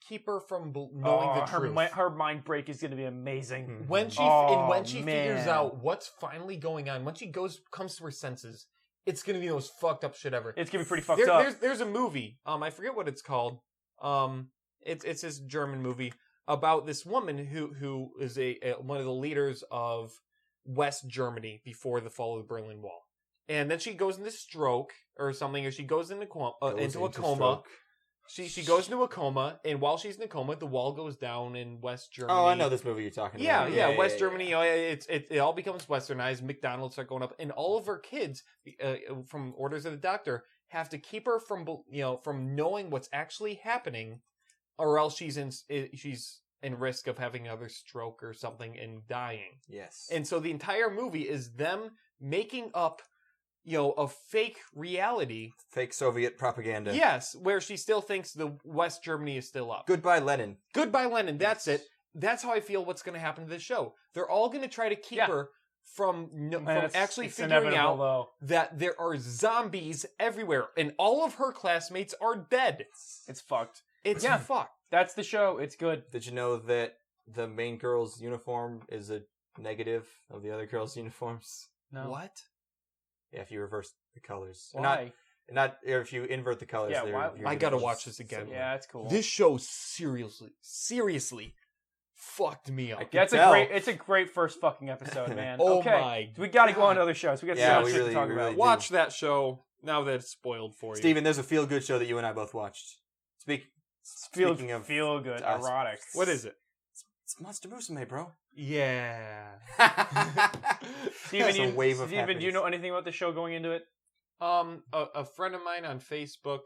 keep her from knowing the truth. Her mind break is going to be amazing. When she Oh, figures man. out what's finally going on, when she comes to her senses, it's gonna be the most fucked up shit ever. It's going to be pretty fucked up. There's a movie. I forget what it's called. It's this German movie about this woman who is one of the leaders of West Germany before the fall of the Berlin Wall, and then she goes into stroke or something, or she goes into a coma. stroke. She goes into a coma, and while she's in a coma, the wall goes down in West Germany. Oh, I know this movie you're talking about. Yeah, West Germany. It all becomes westernized. McDonald's start going up, and all of her kids, from orders of the doctor, have to keep her from knowing what's actually happening, or else she's in risk of having another stroke or something and dying. Yes. And so the entire movie is them making up, a fake reality. Fake Soviet propaganda. Yes, where she still thinks the West Germany is still up. Goodbye, Lenin. Goodbye, Lenin. That's it. That's how I feel what's going to happen to this show. They're all going to try to keep her from actually figuring out that there are zombies everywhere, and all of her classmates are dead. It's fucked. It's fucked. That's the show. It's good. Did you know that the main girl's uniform is a negative of the other girls' uniforms? No. What? Yeah, if you reverse the colors. Why? Not if you invert the colors. Yeah, why? your I gotta uniforms watch this again. similar. Yeah, it's cool. This show seriously fucked me up. It's a great first fucking episode, man. Oh okay. my We gotta go on God. to other shows. We got Yeah, so much we shit really- to talk we about. really Watch that show now that it's spoiled for you. Steven, there's a feel-good show that you and I both watched. Speaking of Feel good, us. erotic. What is it? It's Monster Musume, bro. Yeah. Steven, It's a wave of do you happiness. know anything about the show going into it? A friend of mine on Facebook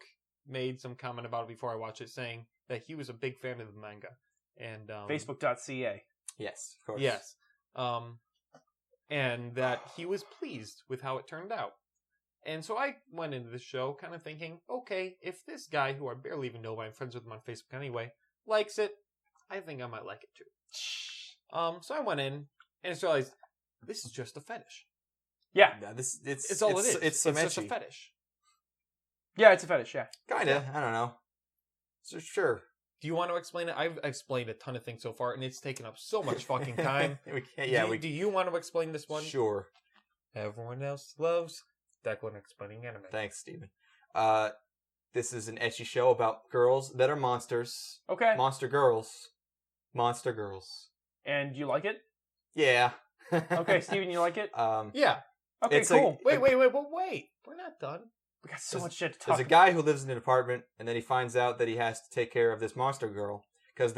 made some comment about it before I watched it, saying that he was a big fan of the manga. And Facebook.ca. Yes, of course. Yes. And that he was pleased with how it turned out. And so I went into the show kind of thinking, okay, if this guy, who I barely even know, but I'm friends with him on Facebook anyway, likes it, I think I might like it too. So I went in and just realized this is just a fetish. Yeah. Yeah, It's all it is. It's just a ecchi. fetish. Yeah, it's a fetish, yeah. Kinda. I don't know. So, sure. Do you want to explain it? I've explained a ton of things so far, and it's taken up so much fucking time. Do you want to explain this one? Sure. Everyone else loves Declan explaining anime. Thanks, Steven. This is an ecchi show about girls that are monsters. Okay. Monster girls. Monster girls. And you like it? Yeah. Okay, Steven, you like it? Yeah. Okay, it's cool. like- Wait. We're not done. We got so There's- much shit to talk There's a guy who lives in an apartment, and then he finds out that he has to take care of this monster girl because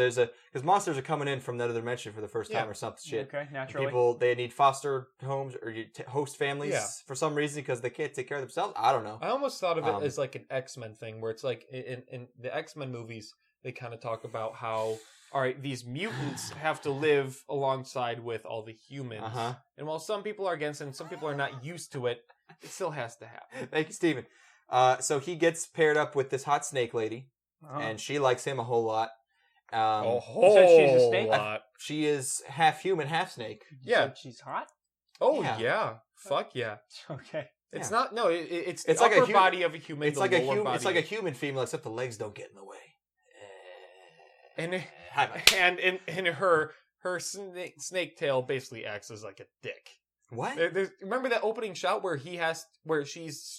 monsters are coming in from another dimension for the first time Yeah. or some shit. Okay, naturally. People, they need foster homes or host families Yeah. for some reason because they can't take care of themselves. I don't know. I almost thought of it Um, as like an X-Men thing, where it's like in the X-Men movies, they kind of talk about how, all right, these mutants have to live alongside with all the humans. Uh-huh. And while some people are against it and some people are not used to it, it still has to happen. Thank you, Steven. So he gets paired up with this hot snake lady, Uh-huh. and she likes him a whole lot. A said she's a snake? lot. She is half human, half snake. Yeah. So she's hot? Oh, Yeah. yeah. Fuck yeah. Okay. It's Yeah. not, no, it's It's the like a upper human- body of a human, It's the like a lower human. body It's like a of- human female, except the legs don't get in the way. And Hi, Mike. and her snake tail basically acts as like a dick. What? Remember that opening shot where she's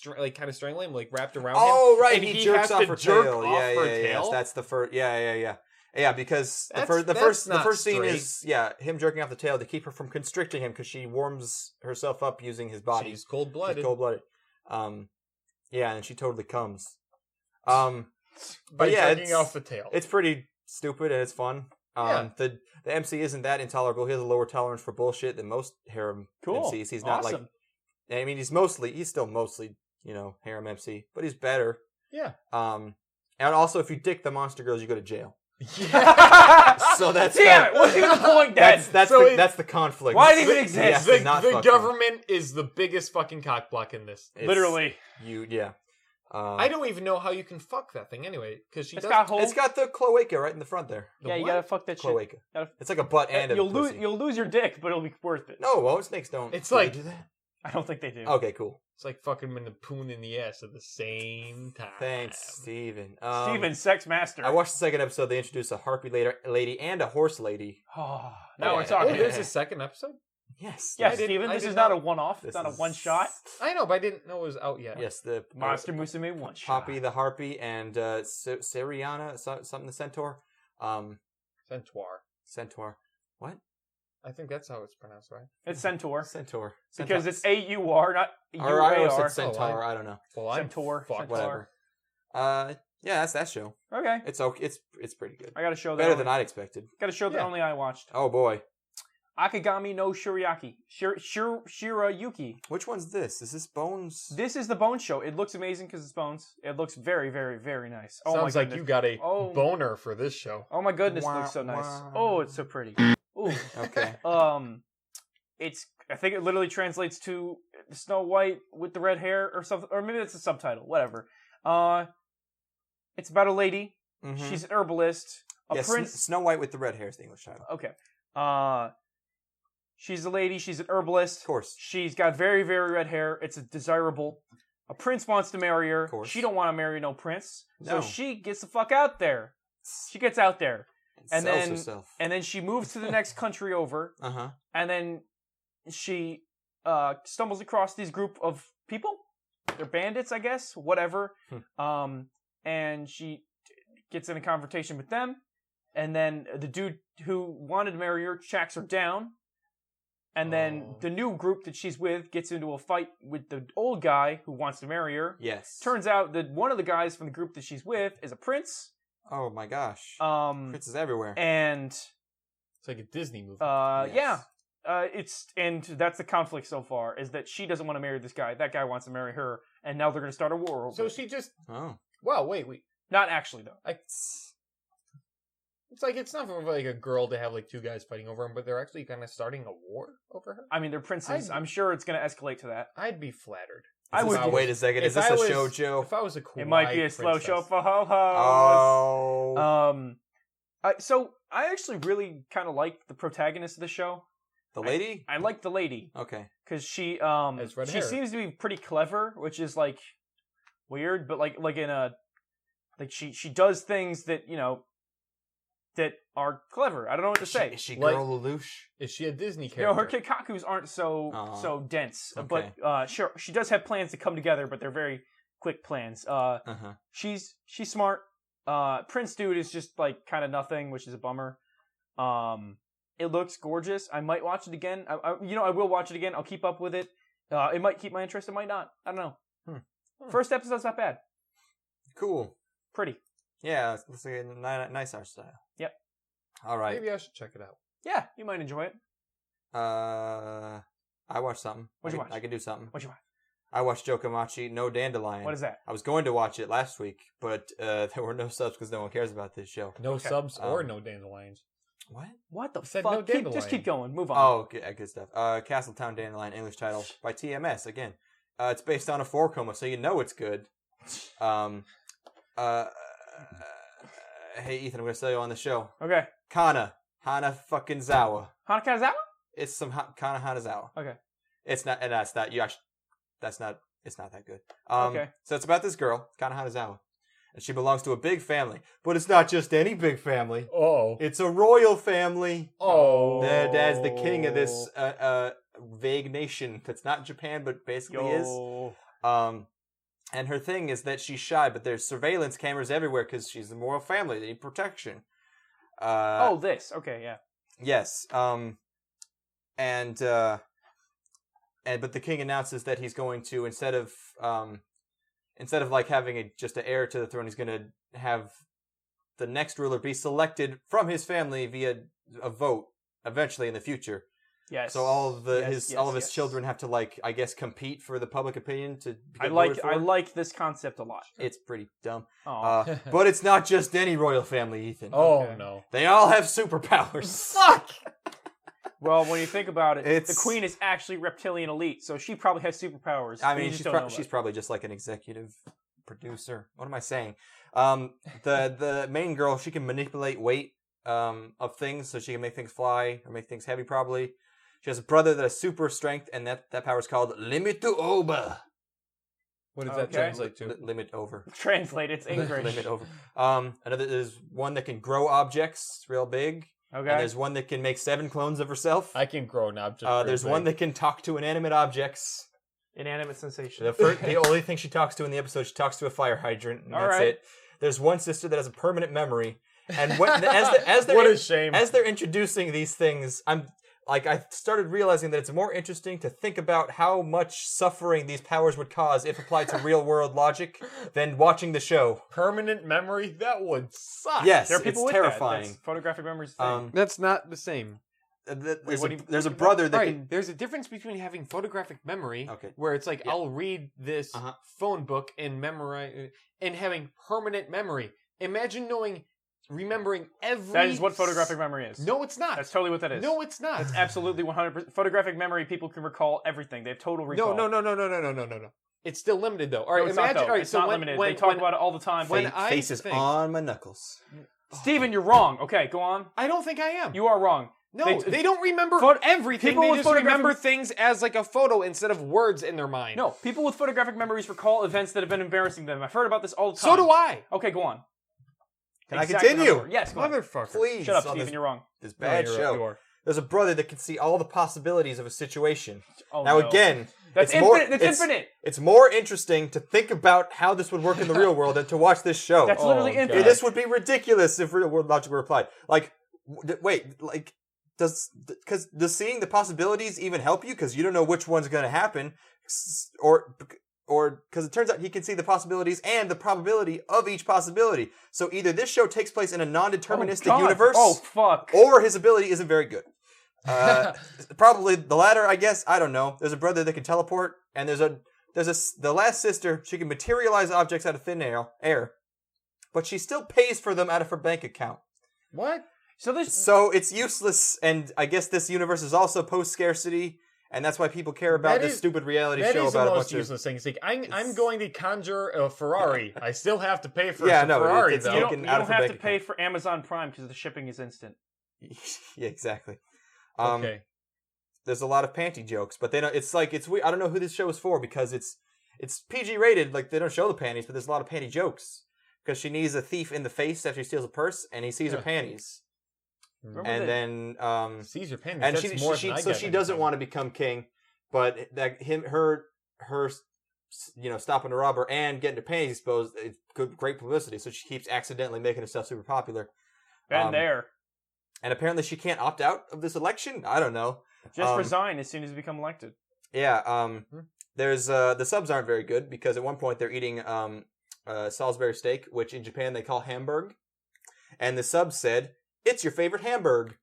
kind of strangling him, like wrapped around Oh, him? right. And He has jerks off to her jerk tail. off Yeah, her yeah, tail? yes. That's the first. Yeah, because the That's not first scene straight. is him jerking off the tail to keep her from constricting him because she warms herself up using his body. She's cold-blooded. She's cold-blooded. Yeah, and she totally comes. By But yeah, jerking off the tail. it's pretty stupid and it's fun. Yeah. The MC isn't that intolerable. He has a lower tolerance for bullshit than most harem Cool. MCs. He's not Awesome. I mean, he's still mostly, harem MC, but he's better. Yeah. And also, if you dick the monster girls, you go to jail. Yeah. So that's Damn it! What's even the point then? That's the conflict. Why does it even exist? Yes, not the fucking- government is the biggest fucking cockblock in this. it's- Literally. Yeah. I don't even know how you can fuck that thing anyway, because she It's does. got holes. It's got the cloaca right in the front there. The Yeah, you what? gotta fuck that shit. Cloaca. Gotta- It's like a butt and a You'll lose. pussy. You'll lose your dick, but it'll be worth it. No, well, snakes don't. It's Do they like- do that? I don't think they do. Okay, cool. It's like fucking him in the poon in the ass at the same time. Thanks, Steven. Steven, sex master. I watched the second episode. They introduced a harpy lady and a horse lady. Oh, Yeah. now we're Oh, talking. there's a second episode? Yes. Yeah, I didn't- Steven, I this did is not not- a one-off. It's This not a is- one-shot. I know, but I didn't know it was out yet. Yes, the Monster Musume one-shot. Poppy the harpy and Siriana, something the centaur. Centaur. Centaur. What? I think that's how it's pronounced, right? It's Centaur. Centaur. Because it's A-U-R, not Or I always U-A-R. said centaur. Oh, I don't know. Well, I'm Centaur. fucked. Centaur. Whatever. Yeah, that's that show. Okay. It's okay. It's pretty good. I got a show that Better than I'd expected. got a show that Yeah. only I watched. Oh boy. Akagami no Shirayuki. Which one's this? Is this Bones? This is the Bones show. It looks amazing because it's Bones. It looks very, very, very nice. Oh Sounds my like goodness. you got a Oh. boner for this show. Oh my goodness, it Wah, looks so nice. wah. Oh, it's so pretty. Ooh. Okay. It's. I think it literally translates to Snow White with the red hair or something, or maybe it's a subtitle. Whatever. It's about a lady. Mhm. She's an herbalist. A Yes, prince. Snow White with the red hair is the English title. Okay. She's a lady. She's an herbalist. Of course. She's got very, very red hair. It's desirable. A prince wants to marry her. Of course. She don't want to marry no prince. So No. she gets the fuck out there. She gets out there. And Sells then herself. and then she moves to the next country over. Uh-huh. And then she stumbles across this group of people. They're bandits, I guess. Whatever. And she gets in a confrontation with them. And then the dude who wanted to marry her tracks her down. And then the new group that she's with gets into a fight with the old guy who wants to marry her. Yes. Turns out that one of the guys from the group that she's with is a prince. Oh my gosh. Um, Princes everywhere. and It's like a Disney movie. yeah, and that's the conflict so far is that she doesn't want to marry this guy. That guy wants to marry her, and now they're going to start a war over. So it. she just. Oh. Wow, wait. Not actually though. It's like it's not for like a girl to have like two guys fighting over him, but they're actually kind of starting a war over her. I mean, they're princes. I'm sure it's going to escalate to that. I'd be flattered. I would. Wait a second. Is If this I a was- shoujo? If I was a cool, It might be a slow show for ho Oh. hos. So I actually really kind of like the protagonist of the show. The lady? I like the lady Okay. because she Has red she hair. seems to be pretty clever, which is like weird, but like in a like she does things that that are clever. I don't know what to say. Is she Like- girl Lelouch? Is she a Disney You know, character? her kikakus aren't so dense, Okay. but sure, she does have plans to come together, but they're very quick plans. Uh-huh. She's smart. Prince dude is just like kind of nothing, which is a bummer. It looks gorgeous. I might watch it again. I will watch it again. I'll keep up with it. It might keep my interest. It might not. I don't know. First episode's not bad. Cool. Pretty. Yeah, looks like a nice art style. Yep. All right. Maybe I should check it out. Yeah, you might enjoy it. I watched something. What'd you watch? I can do something. What you want? I watched Jokamachi, No Dandelion. What is that? I was going to watch it last week, but there were no subs because no one cares about this show. No subs or Um, no dandelions. What? What the said fuck? no Just dandelion. keep going. Move on. Oh, good stuff. Castletown Dandelion, English title by TMS again. It's based on a 4 coma, so you know it's good. Hey Ethan, I'm gonna sell you on the show. Okay. Hana fucking Zawa. Hanakazawa? It's some Kana Hanazawa. Okay. It's not, and that's not. It's not that good. Okay. So it's about this girl, Kana Hanazawa, and she belongs to a big family, but it's not just any big family. Oh. It's a royal family. Oh. The dad's the king of this vague nation that's not Japan, but basically is. And her thing is that she's shy, but there's surveillance cameras everywhere because she's the royal family. They need protection. This. Okay, yeah. Yes. But the king announces that he's going to instead of like having just an heir to the throne, he's going to have the next ruler be selected from his family via a vote eventually in the future. Yes. So all of his yes. children have to, like, I guess, compete for the public opinion to. I get voted for. like this concept a lot. It's pretty dumb. Oh. But it's not just any royal family, Ethan. Oh Okay. no. They all have superpowers. Fuck. Well, when you think about it, It's- the queen is actually reptilian elite, so she probably has superpowers. I but you mean, just don't know about she's it. probably just like an executive producer. What am I saying? The main girl, she can manipulate weight of things, so she can make things fly or make things heavy. Probably, she has a brother that has super strength, and that power is called limit to over. What does that Okay. translate to? Limit over. Translate, it's English. Limit over. Another there's one that can grow objects real big. Okay. And there's one that can make 7 clones of herself. I can grow an object. There's one that can talk to inanimate objects. Inanimate sensation. The only thing she talks to in the episode, she talks to a fire hydrant, and All that's right. it. There's one sister that has a permanent memory, and when, as they're What a shame. As they're introducing these things, like I started realizing that it's more interesting to think about how much suffering these powers would cause if applied to real world logic than watching the show. Permanent memory? That would suck. Yes, There are people it's with terrifying. that. That's photographic memory's thing. That's not the same. There's a brother that Right. can. There's a difference between having photographic memory, Okay. where it's like Yeah. I'll read this phone book and memorize, and having permanent memory. Imagine remembering every. That is what photographic memory is. No, it's not. That's totally what that is. No, it's not. That's absolutely 100%. Photographic memory, people can recall everything. They have total recall. No. It's still limited though. All right, No, it's imagine. not, though. all right, It's so not when, limited. When, they talk when- about it all the time. when I Faces think- on my knuckles. Steven, you're wrong. Okay, go on. I don't think I am. You are wrong. No, they don't remember everything. people They with just photographic- remember things as like a photo instead of words in their mind. No, people with photographic memories recall events that have been embarrassing to them. I've heard about this all the time. So do I. Okay, go on. Can I Exactly continue? how it- Yes, go on. Motherfucker. Please. Shut up, on Steven. this, You're wrong. this bad you're show. right, you are. There's a brother that can see all the possibilities of a situation. Oh, Now no. again, That's it's more, infinite. That's infinite. It's more interesting to think about how this would work in the real world than to watch this show. That's literally God. infinite. This would be ridiculous if real world logic were applied. Like, wait, like, does seeing the possibilities even help you? Because you don't know which one's going to happen, or because it turns out he can see the possibilities and the probability of each possibility. So either this show takes place in a non-deterministic God. universe, Oh, fuck. or his ability isn't very good. Probably the latter, I guess. I don't know. There's a brother that can teleport, and the last sister. She can materialize objects out of thin air, but she still pays for them out of her bank account. What? So it's useless, and I guess this universe is also post-scarcity, and that's why people care about this stupid reality That show is the about a most bunch of... useless thing. It's like, I'm going to conjure a Ferrari. I still have to pay for Yeah, a no, Ferrari, it's though. You don't, taken you out don't of her have to bank pay for Amazon Prime because the shipping is instant. Yeah, exactly. Okay. There's a lot of panty jokes, but they don't. It's weird. I don't know who this show is for because it's PG rated. Like they don't show the panties, but there's a lot of panty jokes because she knees a thief in the face after he steals a purse, and he sees her panties, and then Sees your panties. and That's more than I get she in doesn't time. want to become king, but that her stopping to rob her and getting her panties exposed, it's great publicity. So she keeps accidentally making herself super popular. Been there. And apparently she can't opt out of this election. I don't know. Just resign as soon as you become elected. Yeah. There's the subs aren't very good because at one point they're eating Salisbury steak, which in Japan they call Hamburg, and the sub said, "It's your favorite Hamburg,"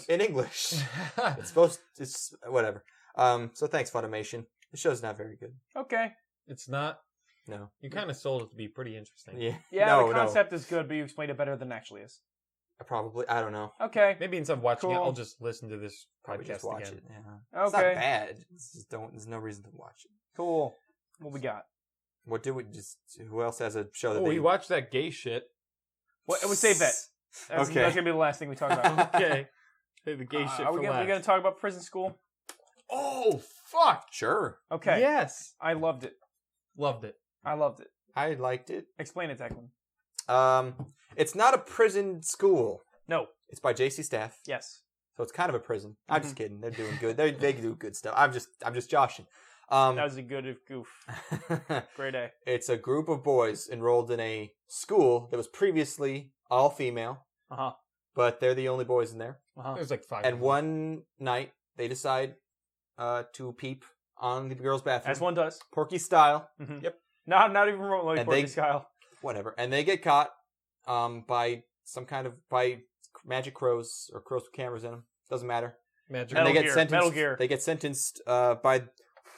in English. It's whatever. So thanks, Funimation. The show's not very good. Okay. It's not. No. You kind of sold it to be pretty interesting. Yeah. Yeah, no, the concept is good, but you explained it better than it actually is. Probably. I don't know. Okay. Maybe instead of watching it, Cool. I'll just listen to this Probably podcast just watch again. it. Yeah. It's Okay. not bad. It's just there's no reason to watch it. Cool. What we got? What do we just? Who else has a show that Oh, they? we watched that gay shit. What? We save that. That's Okay. gonna be the last thing we talk about. Okay. Hey, the gay shit Are for we last. gonna talk about prison school? Oh, fuck. Sure. Okay. Yes. I loved it. Loved it. I loved it. I liked it. Explain it, Declan. It's not a prison school. No. It's by JC Staff, Yes. so it's kind of a prison. I'm just kidding. They're doing good. They do good stuff. I'm just joshing. That was a good goof. Great A. It's a group of boys enrolled in a school that was previously all female, Uh-huh. but they're the only boys in there. Uh-huh. There's like 5. And one night they decide to peep on the girls' bathroom, As one does. Porky style, Mhm. Yep. Not even remotely And Porky they- style. whatever, and they get caught by magic crows or crows with cameras in them. Doesn't matter. Magic. Metal And they get Gear, sentenced. Metal Gear. They get sentenced by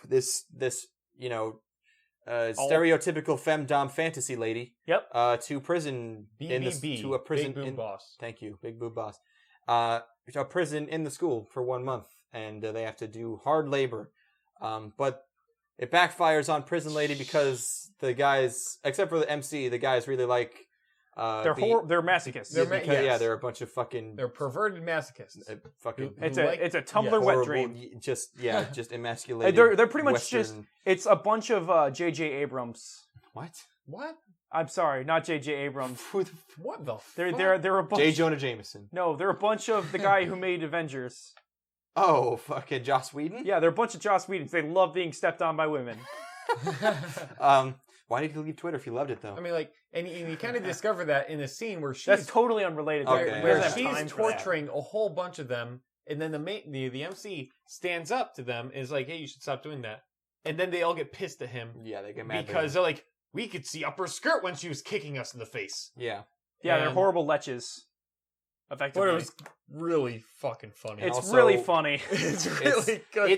this stereotypical femdom fantasy lady. Yep. To prison BBB. to a prison Big Boob Boss. Thank you, Big Boob Boss. A prison in the school for 1 month, and they have to do hard labor. But it backfires on prison lady because the guys, except for the MC, the guys really like. They're masochists. They're a bunch of fucking. They're perverted masochists. Fucking. It's who a like- it's a Tumblr wet horrible, dream. just emasculated. They're pretty much just Western- it's a bunch of J.J. Abrams. what? What? I'm sorry, not J.J. Abrams. What the They're a bunch. J. Jonah Jameson. No, they're a bunch of the guy who made Avengers. Oh, fucking Joss Whedon. Yeah, they're a bunch of Joss Whedons. They love being stepped on by women. Why did you leave Twitter if you loved it though? I mean, like, and you kind of discover that in a scene where she's That's totally unrelated. Okay. We where don't have she's time for that. torturing a whole bunch of them and then the MC stands up to them and is like, "Hey, you should stop doing that." And then they all get pissed at him Yeah, they get mad because they're like, "We could see up her skirt when she was kicking us in the face." Yeah. Yeah, they're And- horrible leches. Effectively. But it was really fucking funny. It's Also- really funny. It's really good.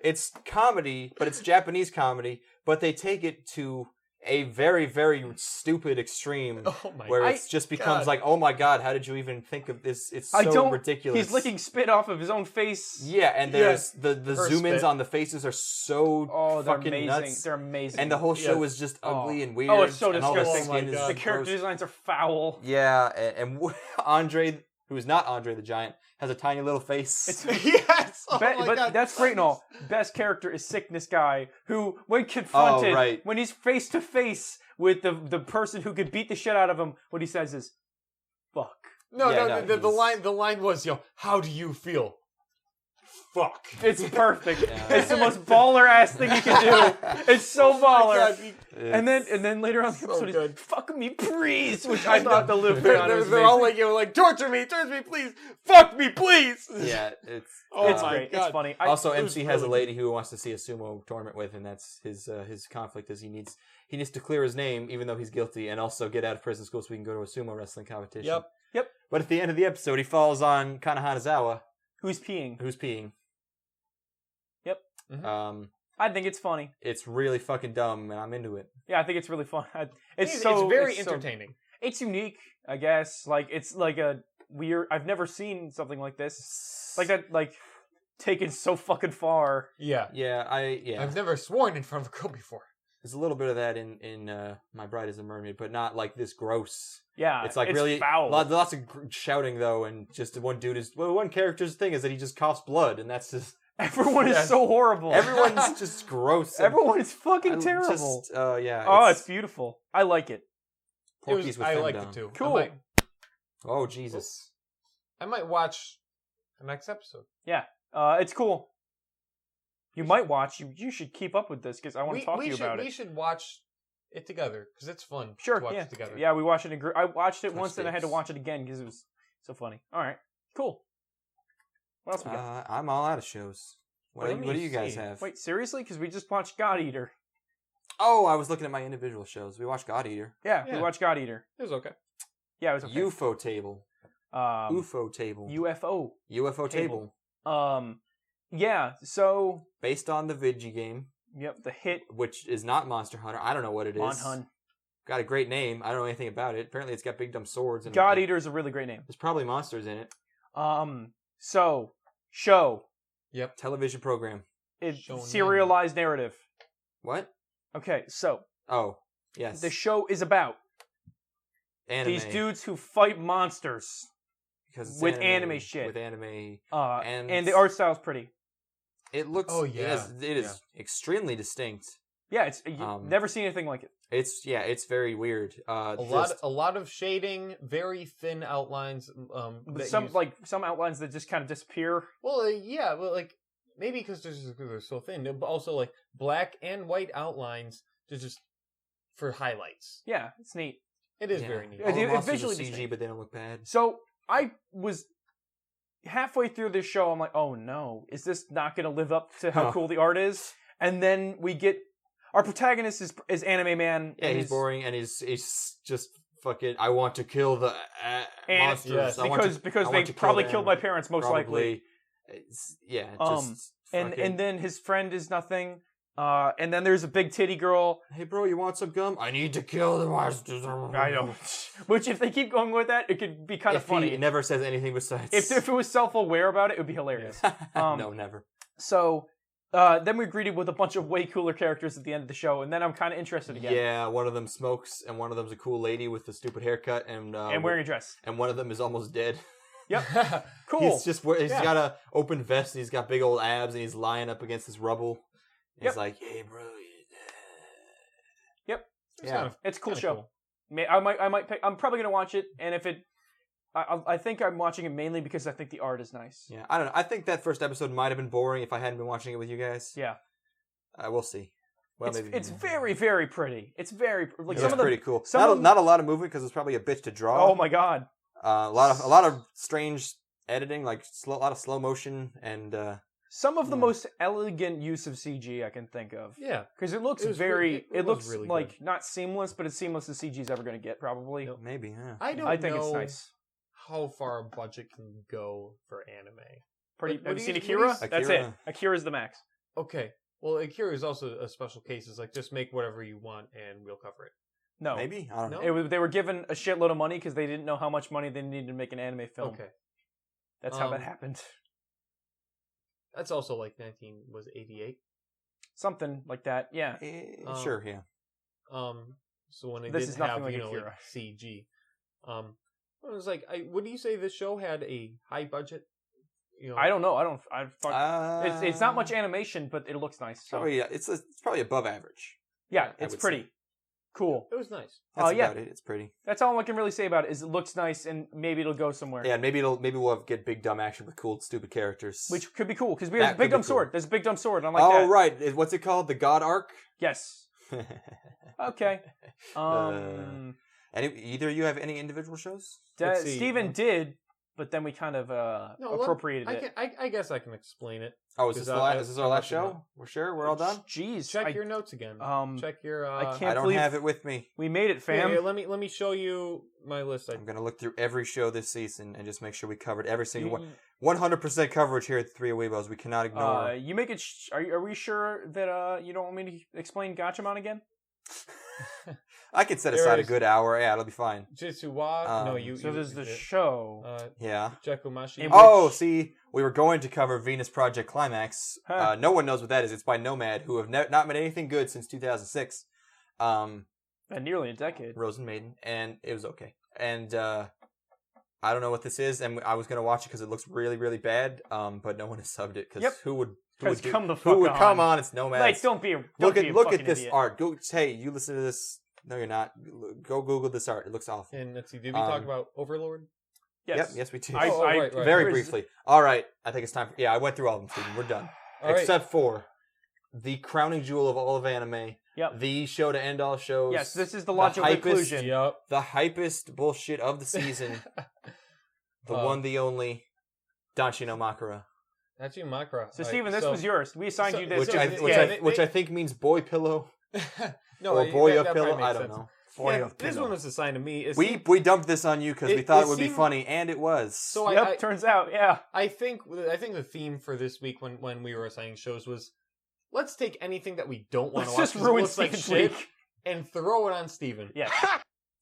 It's comedy, but it's Japanese comedy, but they take it to a very, very stupid extreme Oh my where god. it just becomes God. like, oh my god, how did you even think of this? It's I so don't. ridiculous. He's licking spit off of his own face. Yeah, and there's the Her zoom-ins spit. on the faces are so Oh, they're fucking amazing. nuts. They're amazing. And the whole show Yeah. is just ugly and weird. Oh, it's so and all the disgusting. skin Oh my is God. the character gross. designs are foul. Yeah, and Andre, who is not Andre the Giant, has a tiny little face. It's Yes. Oh my but god. that's great and all. Best character is Sickness Guy, who, when confronted, right. when he's face to face with the person who could beat the shit out of him, what he says is, "Fuck." No, Yeah, no, no, the line was, how do you feel? Fuck. It's perfect. Yeah. It's the most baller ass thing you can do. It's so baller. God, And then later on in the So episode, he's good. "Fuck me, please," which I thought the delivery on it was they're all amazing. like, torture me, please, fuck me, please. Yeah, it's Oh It's my great. God. It's funny. also it was MC has a really lady who wants to see a sumo tournament with, and that's his conflict is he needs to clear his name even though he's guilty, and also get out of prison school so he can go to a sumo wrestling competition. Yep. But at the end of the episode, he falls on Kana Hanazawa, Who's peeing? who's peeing. Yep. I think it's funny. It's really fucking dumb, and I'm into it. Yeah, I think it's really fun. It's very so- entertaining. it's unique, I guess. Like, it's like a weird. I've never seen something like this. Like that. Like taken so fucking far. Yeah. Yeah, I've never sworn in front of a girl before. There's a little bit of that in My Bride is a Mermaid, but not like this gross. Yeah, It's like really foul. lots of shouting though, and just one character's thing is that he just coughs blood, and that's just Everyone is Yes. so horrible. everyone's just gross. and Everyone is fucking I terrible. Just, yeah. Oh, it's beautiful. I like it. Porky's with I them liked down. it too. Cool. Oh Jesus! I might watch the next episode. It's cool. You might watch. You should keep up with this because I want to talk to you about We it. should watch it together because it's fun. Sure. to watch Yeah. it together. Yeah, we watched it in group. I watched it Touch once, and I had to sticks. watch it again because it was so funny. All right. Cool. What else we got? I'm all out of shows. What Let do me you guys see. have? Wait, seriously? Because we just watched God Eater. Oh, I was looking at my individual shows. We watched God Eater, Yeah, we Yeah. watched God Eater. It was okay. Yeah, it was okay. UFO Table, UFO Table, UFO. UFO Table. Table, Yeah. So, based on the Vigi game, yep, the hit which is not Monster Hunter. I don't know what it is. Monhun. Got a great name. I don't know anything about it. Apparently, it's got big dumb swords. And God Eater is a really great name. There's probably monsters in it. So show Television program. it's serialized narrative. What? Okay, so Oh, yes. the show is about Anime. these dudes who fight monsters. because it's with anime shit. With anime, And the art style's pretty. it looks. Oh, yeah. It is extremely distinct. Yeah, it's you've never seen anything like it. It's very weird. A lot of shading, very thin outlines. But some outlines that just kind of disappear. Well, like maybe because they're so thin, but also like black and white outlines to just for highlights. Yeah, it's neat. It is very neat. All the It's monsters are visually CG, distinct. but they don't look bad. So I was halfway through this show. I'm like, oh no, is this not going to live up to how cool the art is? And then we get our protagonist is Anime Man. Yeah, and he's boring, and he's just fucking. I want to kill the And monsters. yes, I want because I they want to kill probably them. killed my parents most likely. Just And fucking- then his friend is nothing. And then there's a big titty girl. hey bro, you want some gum? I need to kill the monsters. I know. Which if they keep going with that, it could be kind of If funny. he never says anything besides. If it was self-aware about it, it would be hilarious. No, never. So then we're greeted with a bunch of way cooler characters at the end of the show, and then I'm kind of interested again. Yeah, one of them smokes, and one of them's a cool lady with the stupid haircut, and wearing a dress. and one of them is almost dead. Yep. Cool. He's got a open vest, and he's got big old abs, and he's lying up against this rubble. And He's like, hey bro. Yep. Yeah. It's a cool Kinda show. cool. I might pick. I'm probably gonna watch it, and if it, I think I'm watching it mainly because I think the art is nice. Yeah, I don't know. I think that first episode might have been boring if I hadn't been watching it with you guys. Yeah. We'll see. Well, It's very, very pretty. It's very like It's some of the. pretty cool. some of Not a lot of movement because it's probably a bitch to draw. Oh my god. A lot of strange editing, like a lot of slow motion and. Some of the most elegant use of CG I can think of. Yeah. Because it looks It was very. it It was looks really like good. not seamless, but it's seamless as CG's ever going to get, probably. Maybe, yeah. I don't I think know it's nice. how far a budget can go for anime. Pretty. What Have do you seen you- Akira? what do That's Akira. it. Akira's the max. Okay. Well, Akira is also a special case. It's like, just make whatever you want and we'll cover it. No. Maybe? I don't know. No? They were given a shitload of money because they didn't know how much money they needed to make an anime film. Okay. That's how that happened. That's also like 1988. Something like that. Yeah. Sure, yeah. So when they This didn't is nothing have, like you know, Akira. like CG. I was like, would you say this show had a high budget? You know, I don't know. I thought it's not Uh, much animation, but it looks nice. So. Probably, yeah, it's probably above average. Yeah, I it's would pretty. say. Cool. It was nice. That's yeah. about it. It's pretty. That's all I can really say about it. Is it looks nice and maybe it'll go somewhere. Yeah, and maybe we'll get big dumb action with cool stupid characters. Which could be cool because we That have a could big be dumb cool. sword. There's a big dumb sword. I'm like oh that. right, what's it called? The God Arc. Yes. Okay. Either you have any individual shows? Let's see. Steven did, but then we kind of appropriated it. I guess I can explain it. Oh, is this is this our last show? We're sure we're all done. Jeez. Check your notes again. Check your. I can't I don't believe have it with me. we made it, fam. Here, let me show you my list. I'm gonna look through every show this season and just make sure we covered every single one. 100% coverage here at the Three Weebos. We cannot ignore. You make it. Are we sure that you don't want me to explain Gatchaman again? I could set there aside a is- good hour. Yeah, it'll be fine. Jitsu wa. No, you. So there's the show. Yeah. Jakumashi. In Oh, which- see, we were going to cover Venus Project Climax. Huh. No one knows what that is. It's by Nomad, who have not made anything good since 2006. Nearly a decade. Rosen Maiden, and it was okay. And I don't know what this is, and I was gonna watch it because it looks really, really bad. But no one has subbed it because Yep. who would Come the who would fuck come on. on? It's Nomad. Like, don't be a look fucking at this idiot. art. Go, hey, you listen to this. No, you're not. Go Google this art. It looks awful. And let's see. Did we talk about Overlord? Yes. Yep. Yes, we did. right. Very Where is briefly. All right. I think it's time. I went through all of them, Steven. We're done. All right. Except for the crowning jewel of all of anime. Yep. The show to end all shows. Yes, this is the logical hypest- conclusion. Yep. The hypest bullshit of the season. The one, the only. Danshi no Makara. That's you, Makara. So, Steven, this was yours. We assigned you this. Which I think means boy pillow. No, or boy that of pillow. probably I makes don't sense. know. Yeah, this one was assigned to me. It We seemed- we dumped this on you because we thought it it would be seemed- funny, and it was. So Yep, turns out, yeah. I think the theme for this week when we were assigning shows was, let's take anything that we don't want to watch, Let's just 'cause it ruin looks like Steven's shit, week. and throw it on Steven. Yes.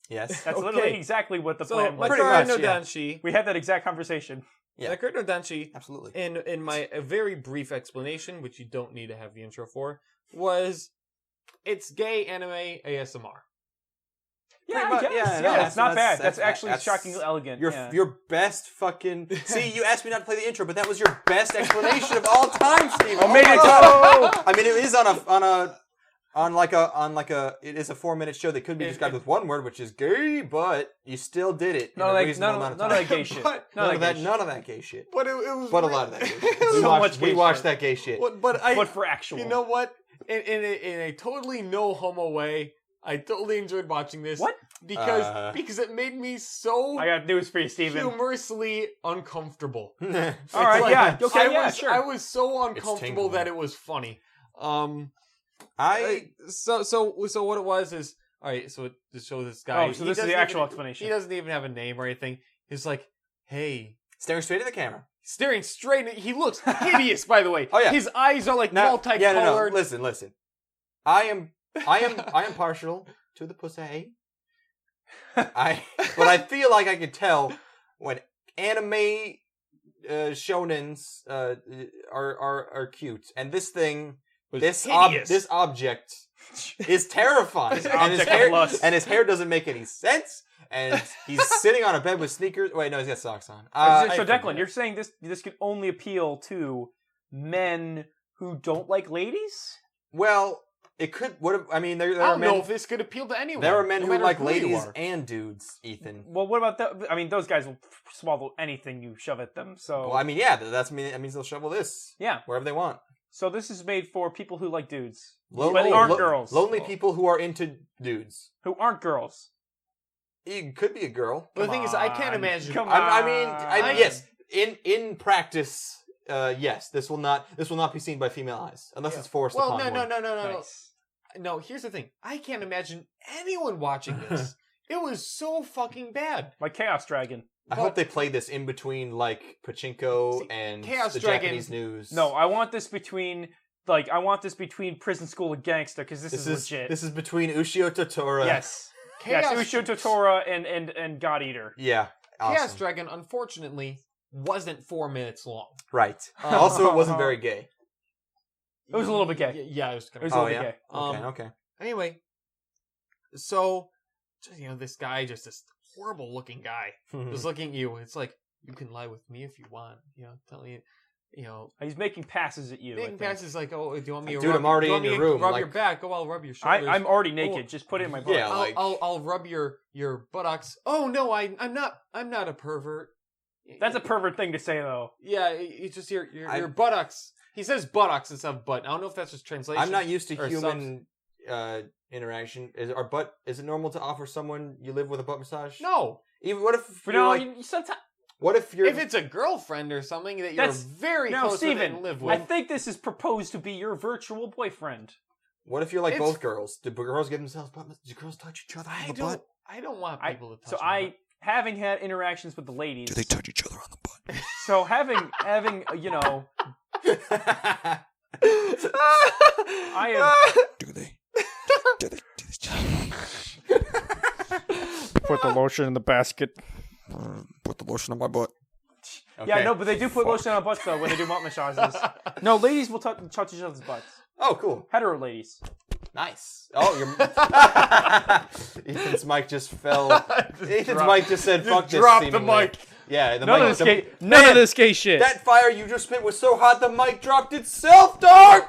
Yes. That's Okay. literally exactly what the So, plan was. Pretty Makara much, no yeah. Danshi. We had that exact conversation. Yeah. Makara no Danshi, Absolutely. in my a very brief explanation, which you don't need to have the intro for, was it's gay anime ASMR. Yeah, Pretty much, I guess. yeah, no, it's not bad. That's that's- actually shockingly elegant. Your yeah. your best fucking. See, you asked me not to play the intro, but that was your best explanation of all time, Steve. I made it I mean, it is on a. It is a 4-minute show that could be described with one word, which is gay, but you still did it. None in of a that, reasonable none amount of of that time. gay shit. But- None of that gay shit. None of that gay shit. But it was But a lot of that gay shit. So much We gay watched shit. that gay shit. But I, But for actual. you know what? In a totally no homo way, I totally enjoyed watching this. What? Because it made me so I got news for you, Steven. humorously uncomfortable. All right, Like, yeah. Okay, yeah, I sure. was so uncomfortable tingling. that it was funny. I So what it was is, all right. So to show this guy. Oh, so he this is the doesn't actual even- explanation. He doesn't even have a name or anything. He's like, hey. staring straight at the camera. Staring straight at, he looks hideous, by the way. Oh, yeah. His eyes are like Now, multicolored. yeah, no. Listen. I am partial to the pussy. But I feel like I can tell when anime shonens are cute, and this thing, this object is terrifying, This and his object of hair lust. and his hair doesn't make any sense, and he's sitting on a bed with sneakers. Wait, no, he's got socks on. So Declan, you're saying this could only appeal to men who don't like ladies? well, it could. What I mean, there I are don't know men. if this could appeal to anyone. There are men no who matter like you ladies are. and dudes, Ethan. Well, what about that? I mean, those guys will swallow anything you shove at them. So Well, I mean, yeah, that means they'll shovel this yeah. wherever they want. So this is made for people who like dudes, Lonely, but aren't girls. Lonely people who are into dudes. Who aren't girls. It could be a girl. But the thing is, I can't on. imagine. Come I mean, on. yes, in practice, yes, this will not be seen by female eyes unless it's forced upon one. No. No, here's the thing. I can't imagine anyone watching this. It was so fucking bad. Like Chaos Dragon. I hope they play this in between, like, Pachinko and Chaos the Dragon. Japanese news. No, I want this between Prison School and Gangsta, because this is legit. This is between Ushio Totoro. Yes. Chaos, Yes, Ushio Totoro and God Eater. Yeah. Awesome. Chaos Dragon, unfortunately, wasn't 4 minutes long. Right. Also, it wasn't very gay. It was a little bit gay. Yeah, it was kind It of was a little bit gay. Okay. Anyway, so, this guy, just this horrible looking guy, just looking at you. It's like, you can lie with me if you want. Telling you, He's making passes at you. making passes like, oh, do you want me to Dude, rub, I'm already do you in want me your to room, rub like- your back? Oh, I'll rub your shoulders. I'm already naked. Just put it in my butt. Yeah, like- I'll rub your buttocks. Oh no, I'm not a pervert. That's a pervert thing to say, though. Yeah, it's just your buttocks. He says buttocks instead of butt. I don't know if that's just translation. I'm not used to or human interaction. Is it normal to offer someone you live with a butt massage? No. Even what if But you're no, like, sometimes. what if you're If it's a girlfriend or something that you're That's- very Now, close with Steven, and live I with. think this is proposed to be your virtual boyfriend. what if you're like It's- both girls? Do girls give themselves butt massages? Do girls touch each other on the butt? I don't want people to touch So my butt. having had interactions with the ladies. Do they touch each other on the butt? So having I have Do they? Put the lotion in the basket. Put the lotion on my butt. Yeah, no, but they do put lotion on butts though when they do butt massages. No, ladies will touch each other's butts. Oh, cool. Hetero ladies. Nice. Oh, Ethan's mic just fell. Ethan's mic just said, fuck this. Drop the seemingly. mic. Yeah, the None mic. of this gay. None Man, of this gay shit. That fire you just spit was so hot the mic dropped itself, dog!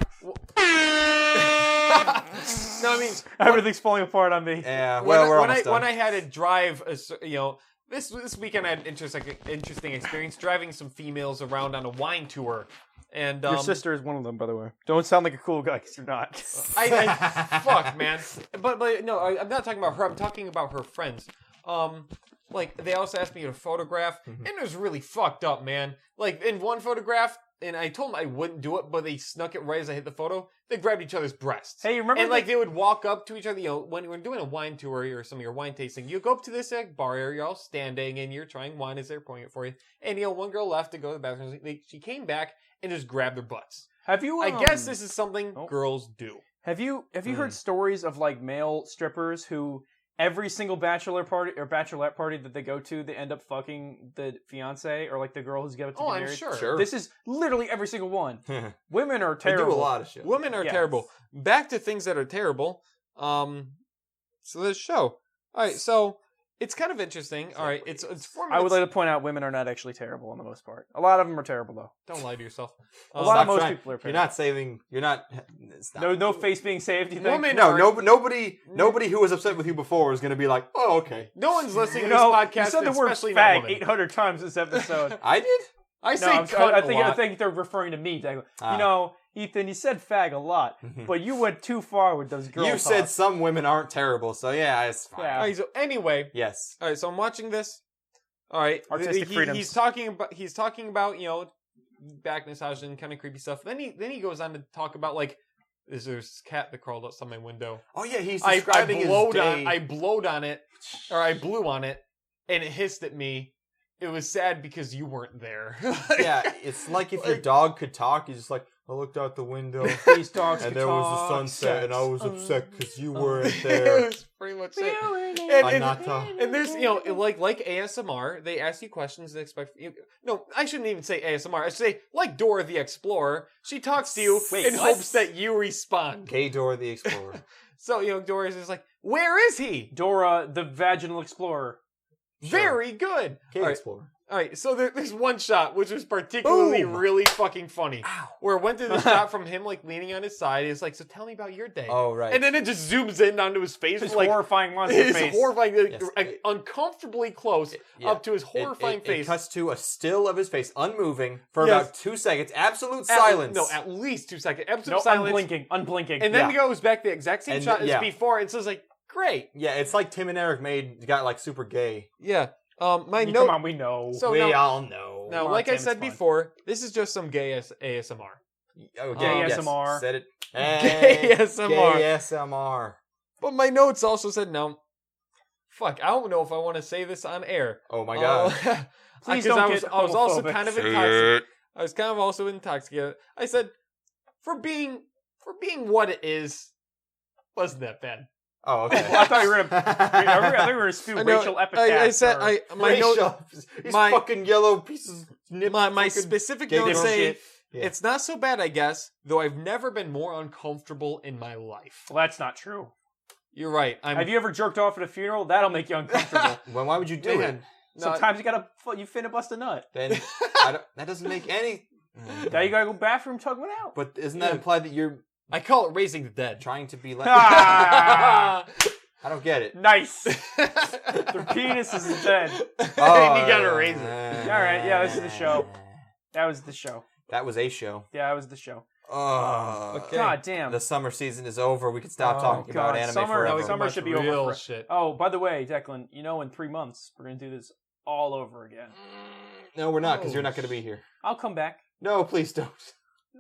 No, I mean, Everything's falling apart on me. Yeah, well, we're almost done. when I had to drive, this weekend I had an interesting experience driving some females around on a wine tour, and Your sister is one of them, by the way. Don't sound like a cool guy because you're not. fuck, man. But no, I'm not talking about her. I'm talking about her friends. Like they also asked me to photograph, and it was really fucked up, man. Like in one photograph, and I told them I wouldn't do it, but they snuck it right as I hit the photo. They grabbed each other's breasts. Hey, you remember? And like they would walk up to each other. When you're doing a wine tour or some of your wine tasting, you go up to this bar area, you're all standing, and you're trying wine as they're pouring it for you. And one girl left to go to the bathroom. She came back and just grabbed their butts. Have you? I guess this is something girls do. Have you heard stories of like male strippers who every single bachelor party or bachelorette party that they go to, they end up fucking the fiance or like the girl who's going to be I'm married? sure. This is literally every single one. Women are They terrible. do a lot of shit. Women are Yeah. terrible. Back to things that are terrible. So this show. All right, so it's kind of interesting. All right, it's 4 minutes. I would like to point out women are not actually terrible on the most part. A lot of them are terrible though. Don't lie to yourself. A lot of Stop most trying. people are You're terrible. not saving. You're not. Stop. No face being saved. You think? Women No, are, nobody who was upset with you before is going to be like, oh, okay. No one's listening You to this know, podcast, you said the word especially not fag women. 800 times this episode. I did? I No, say cunt I a lot. think they're referring to me. They go, Ah. You know, Ethan, you said fag a lot, but you went too far with those girls. You said some women aren't terrible, so yeah, it's fine. Yeah. All right, so anyway, Yes. all right, so I'm watching this. All right, Artistic freedoms. He's talking about back massaging, kind of creepy stuff. Then he goes on to talk about like there's this cat that crawled outside my window. Oh yeah, he's I describing his day. I blowed on it, or I blew on it, and it hissed at me. It was sad because you weren't there. Yeah, it's like if your dog could talk. He's just like, I looked out the window These dogs and can there was talk, a sunset, and I was upset because you weren't It there. was pretty much it. Anata. And there's, like ASMR, they ask you questions they expect. No, I shouldn't even say ASMR. I should say, like Dora the Explorer, she talks to you Wait, in what? hopes that you respond. Gay Dora the Explorer. So, Dora's just like, where is he? Dora, the vaginal explorer. Very good. Gay All right. Explorer. All right, so there's one shot which was particularly Boom. really fucking funny. Where it went to the shot from him like leaning on his side. It's like, so tell me about your day. Oh, right. And then it just zooms in onto his face. His like, horrifying monster his face. horrifying, Yes. uncomfortably close Yeah. up to his horrifying it face. cuts to a still of his face, unmoving, for Yes. about 2 seconds. Absolute silence. At least 2 seconds. Absolute No, silence. unblinking. And then Yeah. it goes back the exact same And shot as yeah. before. And so it's like, great. Yeah, it's like Tim and Eric got like super gay. Yeah. My Come note. on, we know. So we now, all know. now, Come like on, I Tim, said it's fun. before, this is just some gay ASMR. Oh, Gay yes, ASMR. Said it. Gay ASMR. Gay ASMR. But my notes also said no. Fuck, I don't know if I want to say this on air. Oh my god. Please 'Cause don't I was get also homophobic. kind of Say intoxicated. it. I was kind of also intoxicated. I said, for being what it is, wasn't that bad. Oh, okay. Well, I thought you were gonna. I thought you were gonna spew I know, racial epithets. I said or- my note. These my- fucking yellow pieces. My specific gay notes little say shit. Yeah. it's not so bad, I guess. Though I've never been more uncomfortable in my life. Well, that's not true. You're right. Have you ever jerked off at a funeral? That'll make you uncomfortable. Well, why would you do Man, it? no, Sometimes you finna bust a nut. Then that doesn't make any. Now you gotta go bathroom, tug one out. But isn't that implied that you're I call it raising the dead. trying to be like? Ah, I don't get it. nice. Their penis is dead. Oh, You gotta raise it. All right, yeah, this is the show. That was the show. That was a show. Yeah, that was the show. Okay. God damn. The summer season is over. We can stop talking about anime Summer, forever. summer should be real over. shit. Oh, by the way, Declan, in 3 months we're gonna do this all over again. No, we're not, because you're not going to be here. I'll come back. No, please don't.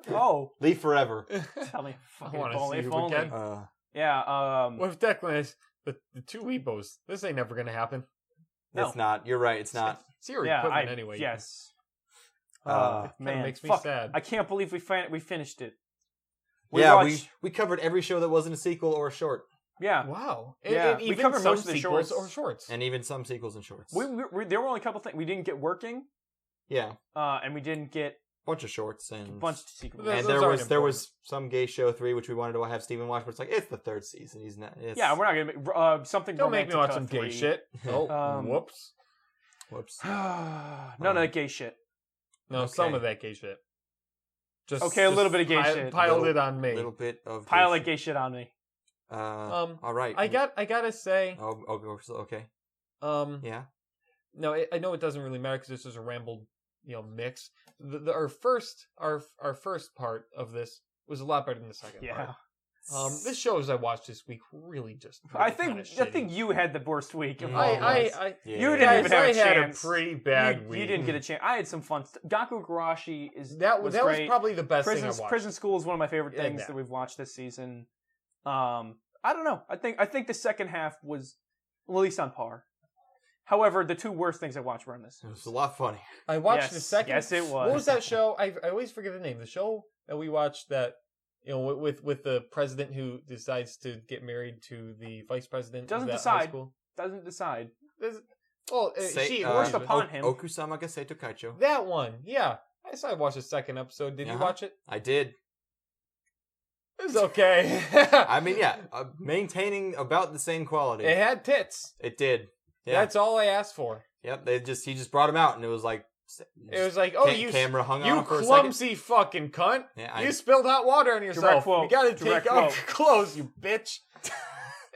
Oh, Leave forever. tell me, fucking wanna if only, see if you only. again. Yeah. What if Declan is the two Weebos? This ain't never gonna happen. No. It's not. You're right. It's not. It's your Yeah. equipment anyway. Yes. Kinda Man, makes me fuck. sad. I can't believe we finished it. We covered every show that wasn't a sequel or a short, Yeah. Wow. Yeah, And we even covered some most of the sequels shorts. or shorts. and even some sequels and shorts. There were only a couple things we didn't get working, Yeah, and we didn't get bunch of shorts and a bunch of sequels. Those and aren't there important. was some gay show 3 which we wanted to have Steven watch, but it's like it's the 3rd season. He's not. It's, Yeah, we're not gonna make something. Don't make me watch some Romantica gay 3. shit. Oh, whoops. Whoops. None of that gay shit. No, Okay. some of that gay shit. Okay, a little bit of gay shit. Piled Little- it on me. Little bit of Pile gay of gay shit on me. shit. All right. I gotta say, Okay. Yeah. no, I know it doesn't really matter because this is a rambled, mix. Our first part of this was a lot better than the second Yeah. part. This shows I watched this week really just. I kinda think you had the worst week. Of Mm. all of us. I Yeah. You didn't guys, even have I a had chance. a pretty bad week. You didn't get a chance. I had some fun stuff. Gaku Garashi That was great. probably the best thing I watched. Prison School is one of my favorite Yeah, things yeah. that we've watched this season. I don't know. I think the second half was at least on par. However, the two worst things I watched were in this. It was a lot funny. I watched Yes, the second. yes, it What was. was that show? I always forget the name. The show that we watched that with the president who decides to get married to the vice president. Doesn't of that high decide. school. Doesn't decide. Well, she forced upon him. Okusama ga Seito Kaicho. that one. Yeah, I saw. I watched the second episode. Did you Uh-huh. watch it? I did. It was okay. I mean, yeah, maintaining about the same quality. It had tits. It did. Yeah. That's all I asked for. Yep. He just brought him out, and it was like. It was like, oh, you camera hung you on for a second. clumsy fucking cunt. Yeah, You spilled hot water on yourself. quote. You gotta Direct take off quote. your clothes, you bitch.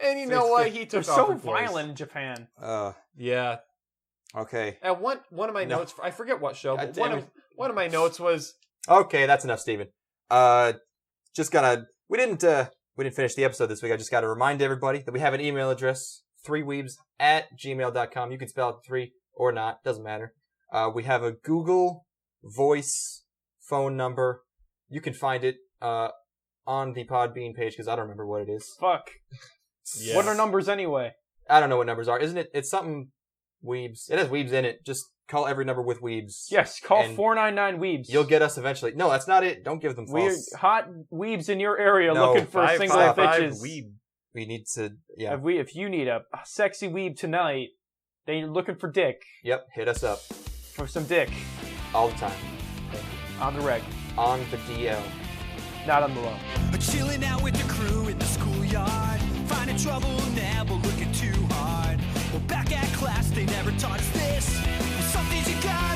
And you know what? He They're took off so her clothes. violent in Japan. Yeah. Okay. At one of my No. notes, I forget what show, God but damn one of my notes was Okay, that's enough, Steven. Just gotta. We didn't finish the episode this week. I just gotta remind everybody that we have an email address: 3weebs@gmail.com. You can spell it 3 or not, doesn't matter. We have a Google Voice phone number. You can find it on the Podbean page because I don't remember what it is. Fuck. Yes. What are numbers anyway? I don't know what numbers are. Isn't it? It's something Weebs. It has Weebs in it. Just call every number with Weebs. Yes, call And 499 Weebs. You'll get us eventually. No, that's not it. Don't give them We're false. hot Weebs in your area No, looking for single 555 bitches. weeb. We need to. Yeah. If you need a sexy weeb tonight, then you're looking for dick, Yep. Hit us up for some dick all the time on the reg, on the DL. not on the low. Chilling out with the crew in the schoolyard. Finding trouble, never looking too hard. Well, back at class, they never taught us this. Some things you got